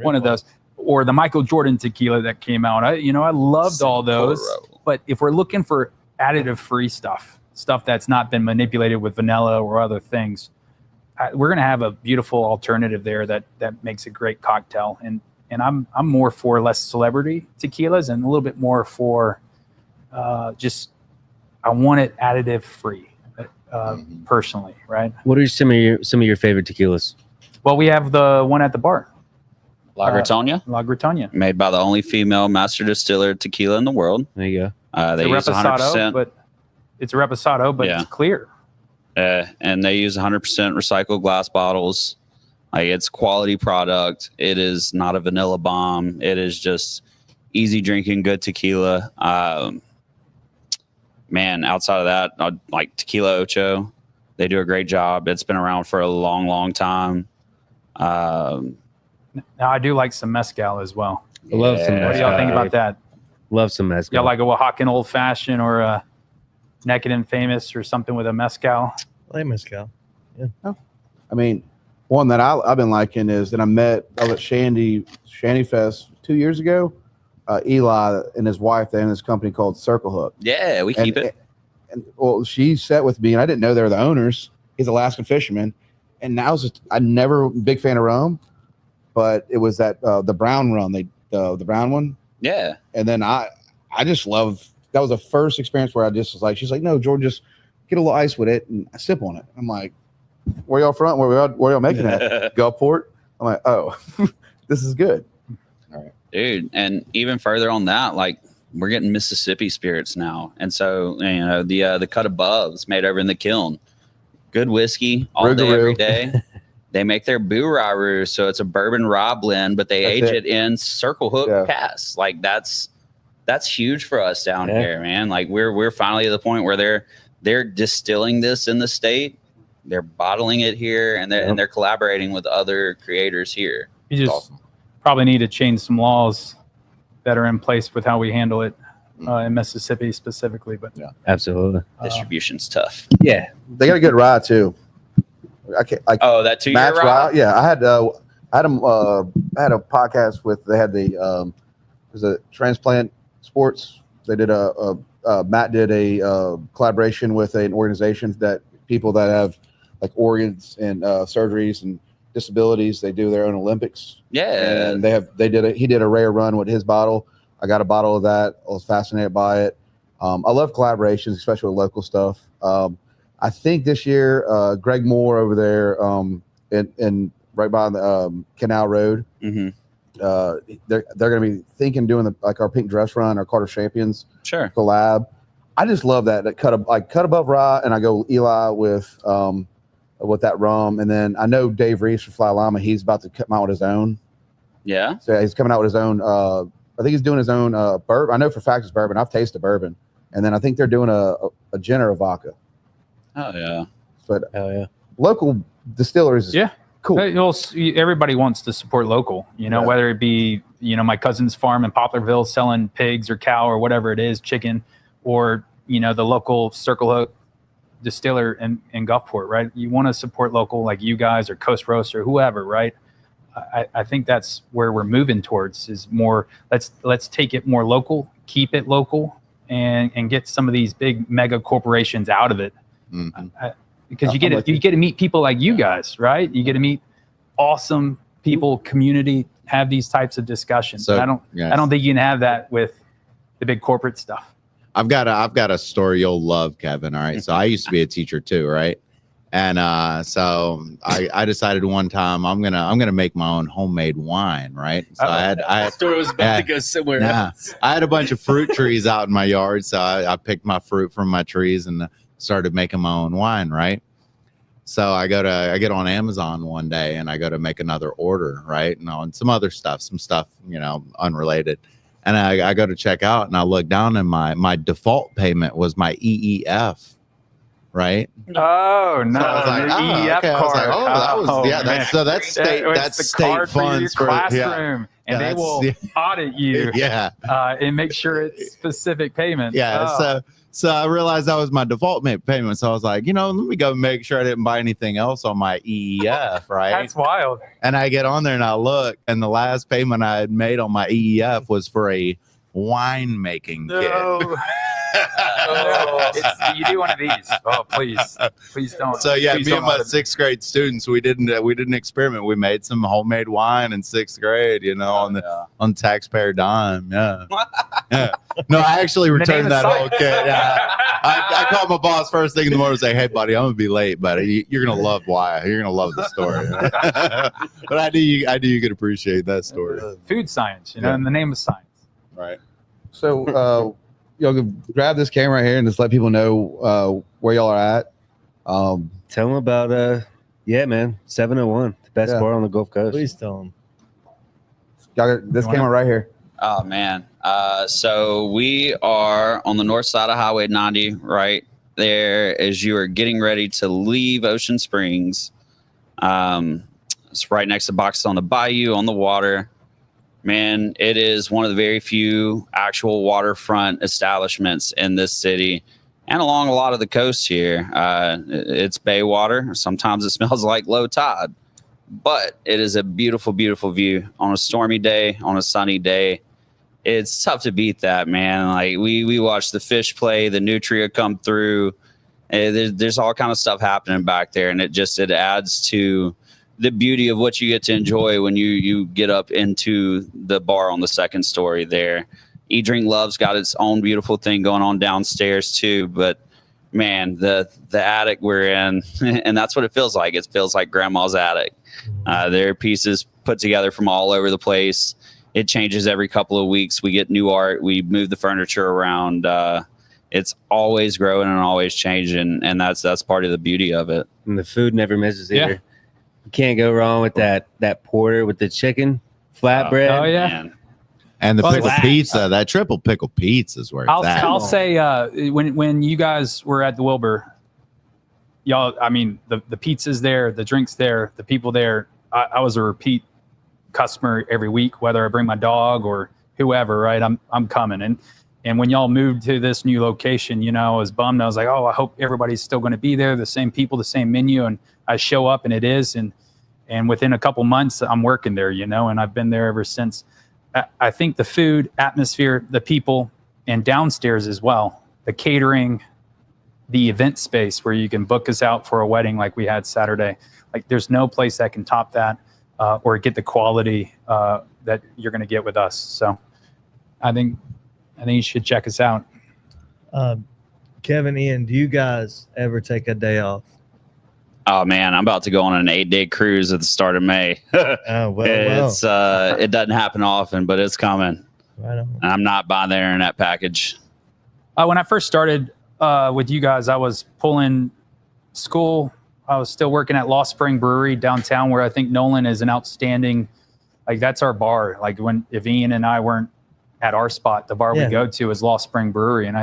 one of those, or the Michael Jordan tequila that came out. I loved all those. But if we're looking for additive-free stuff that's not been manipulated with vanilla or other things, we're going to have a beautiful alternative there that makes a great cocktail. And I'm more for less celebrity tequilas and a little bit more for just I want it additive free personally, right? What are some of your favorite tequilas? Well, we have the one at the bar, La Gritonia, La Gritonia. made by the only female master distiller tequila in the world. There you go. They use 100%. but it's a reposado, but Yeah. it's clear. And they use 100% recycled glass bottles. Like, it's quality product. It is not a vanilla bomb. It is just easy drinking, good tequila. Man, outside of that, like Tequila Ocho, they do a great job. It's been around for a long, long time. Now I do like some mezcal as well. I love some What do y'all think about that? Love some mezcal. Y'all like a Oaxacan old fashioned or a Naked and Famous or something with a mezcal? Play mezcal. I mean, one that I've been liking is that I was at Shandy Fest 2 years ago. Eli and his wife, they own this company called Circle Hook. Yeah, we keep it. And well, she sat with me, and I didn't know they were the owners. He's an Alaskan fisherman, and now I never big fan of rum, but it was that the brown rum, the brown one. Yeah. And then I just love, that was the first experience where I just was like, she's like, no, George, just get a little ice with it and I sip on it. I'm like, where y'all from? Where y'all making that? Gulfport? I'm like, oh, this is good. All right, dude. And even further on that, like we're getting Mississippi spirits now. And so, you know, the cut above's made over in the kiln. Good whiskey all day, every day. They make their Boo-Rah-Roo, so it's a bourbon raw blend, but they age it in Circle Hook casks. Like that's huge for us down here, man. Like we're finally at the point where they're distilling this in the state, they're bottling it here, and they're collaborating with other creators here. You just probably need to change some laws that are in place with how we handle it in Mississippi specifically. But absolutely, distribution's tough. Yeah, they got a good rye too. I can't. Like, that 2 year rye. Yeah, I had a podcast with. They had the was a transplant sports. They did Matt did a collaboration with an organization that people that have like organs and surgeries and disabilities. They do their own Olympics. Yeah, and he did a rare run with his bottle. I got a bottle of that. I was fascinated by it. I love collaborations, especially with local stuff. I think this year, Greg Moore over there in right by the Canal Road, they're going to be doing our pink dress run, our Carter Champions collab. I just love that cut above rye, and I go Eli with that rum, and then I know Dave Reese from Fly Llama. He's about to come out with his own. Yeah, so he's coming out with his own. I think he's doing his own bourbon. I know for a fact it's bourbon. I've tasted bourbon, and then I think they're doing a gin or a vodka. Oh yeah, but local distilleries is cool. Everybody wants to support local, whether it be my cousin's farm in Poplarville selling pigs or cow or whatever it is, chicken, or the local Circle Hook distiller in Gulfport, right? You want to support local, like you guys or Coast Roast or whoever, right? I think that's where we're moving towards, is more let's take it more local, keep it local, and get some of these big mega corporations out of it. Because you get to meet people like you guys, right? You get to meet awesome people, community, have these types of discussions. So, I don't think you can have that with the big corporate stuff. I've got a story you'll love, Kevin. All right. So I used to be a teacher too, right? And so I decided one time I'm gonna make my own homemade wine, right? So I story was about to go somewhere else. I had a bunch of fruit trees out in my yard, so I picked my fruit from my trees and started making my own wine, right? So I get on Amazon one day and I go to make another order, right? And some other stuff, unrelated. And I go to check out and I look down and my default payment was my EEF, right? Oh no, so I was like, EEF okay. card. That's state funds for your classroom, and they will audit you, and make sure it's specific payment. So I realized that was my default payment. So I was like, let me go make sure I didn't buy anything else on my EEF, right? That's wild. And I get on there and I look, and the last payment I had made on my EEF was for a wine making kit. You do one of these. Oh, please don't. So me and my sixth grade students, we didn't experiment. We made some homemade wine in sixth grade, on taxpayer dime. Yeah. No, I actually returned that whole kit. Yeah. I called my boss first thing in the morning and say, "Hey, buddy, I'm gonna be late, but you're gonna love why. You're gonna love the story." But I do you could appreciate that story. Food science, in the name of science. Right. So grab this camera right here and just let people know where y'all are at. Tell them about 701, the best bar on the Gulf Coast. Please tell them. Y'all got this camera right here. Oh man. So we are on the north side of Highway 90, right there as you are getting ready to leave Ocean Springs. It's right next to Boxes on the Bayou on the water. Man, it is one of the very few actual waterfront establishments in this city and along a lot of the coast here. It's bay water. Sometimes it smells like low tide, but it is a beautiful, beautiful view on a stormy day, on a sunny day. It's tough to beat that, man. Like we watch the fish play, the nutria come through. There's all kind of stuff happening back there, and it adds to the beauty of what you get to enjoy when you get up into the bar on the second story there. Eat Drink Love's got its own beautiful thing going on downstairs too, but man, the attic we're in, and that's what it feels like. It feels like grandma's attic. There are pieces put together from all over the place. It changes every couple of weeks. We get new art. We move the furniture around. It's always growing and always changing, and that's part of the beauty of it. And the food never misses either. Yeah. You can't go wrong with that porter with the chicken flatbread. Oh, yeah. Man. And the Well, pickle it's- pizza, that triple pickle pizza is where it's at. I'll say when you guys were at the Wilbur, y'all, I mean, the pizza's there, the drinks there, the people there. I was a repeat customer every week, whether I bring my dog or whoever, right? I'm coming. And when y'all moved to this new location, you know, I was bummed. I was like, oh, I hope everybody's still going to be there, the same people, the same menu. And I show up and it is. And within a couple months, I'm working there, you know, and I've been there ever since. I think the food, atmosphere, the people, and downstairs as well, the catering, the event space where you can book us out for a wedding like we had Saturday. Like there's no place that can top that or get the quality that you're going to get with us. So I think you should check us out. Kevin, Ian, do you guys ever take a day off? Oh man, I'm about to go on an 8-day cruise at the start of May. Oh, well. It's it doesn't happen often, but it's coming. Right on. I'm not buying the internet package. When I first started with you guys, I was pulling school. I was still working at Lost Spring Brewery downtown, where I think Nolan is an outstanding, like that's our bar. Like if Ian and I weren't at our spot, the bar we go to is Lost Spring Brewery. And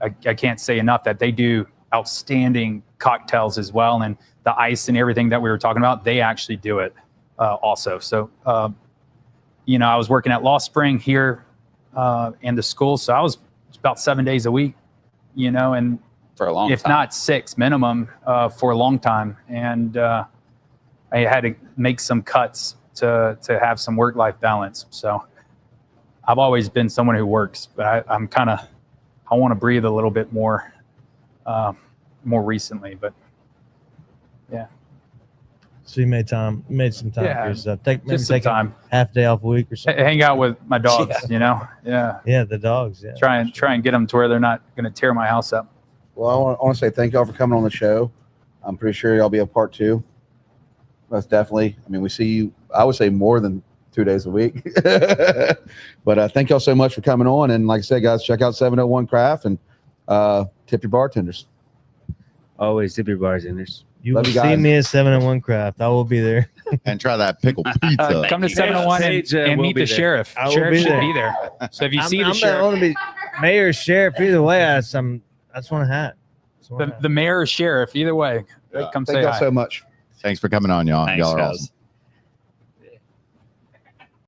I can't say enough that they do outstanding cocktails as well. And the ice and everything that we were talking about, they actually do it also. So, you know, I was working at Lost Spring here in the school. So I was about 7 days a week, you know, and For a long if time. not 6 minimum for a long time. And I had to make some cuts to have some work-life balance. So I've always been someone who works, but I want to breathe a little bit more recently, but yeah. So you made some time for yourself. Maybe Just some take time. a half day off a week or something. Hang out with my dogs, you know? Yeah. Yeah, the dogs. Yeah. Try and get them to where they're not going to tear my house up. Well, I want to say thank y'all for coming on the show. I'm pretty sure y'all be a part 2. Most definitely. I mean, we see you, I would say more than 2 days a week. But thank y'all so much for coming on. And like I said, guys, check out 701 Craft and tip your bartenders. Always tip your bartenders. You Love will you guys. see me at 701 Craft. I will be there. And try that pickle pizza. Come to 701 Paige, and will meet be the there. sheriff. I will Sheriff be should there. be there. So if you see the I'm sheriff, going to be mayor, sheriff, either way. I just want a hat. the mayor or sheriff, either way, come Thank say y'all hi. so much. Thanks for coming on, y'all. Thanks, Y'all are guys. awesome.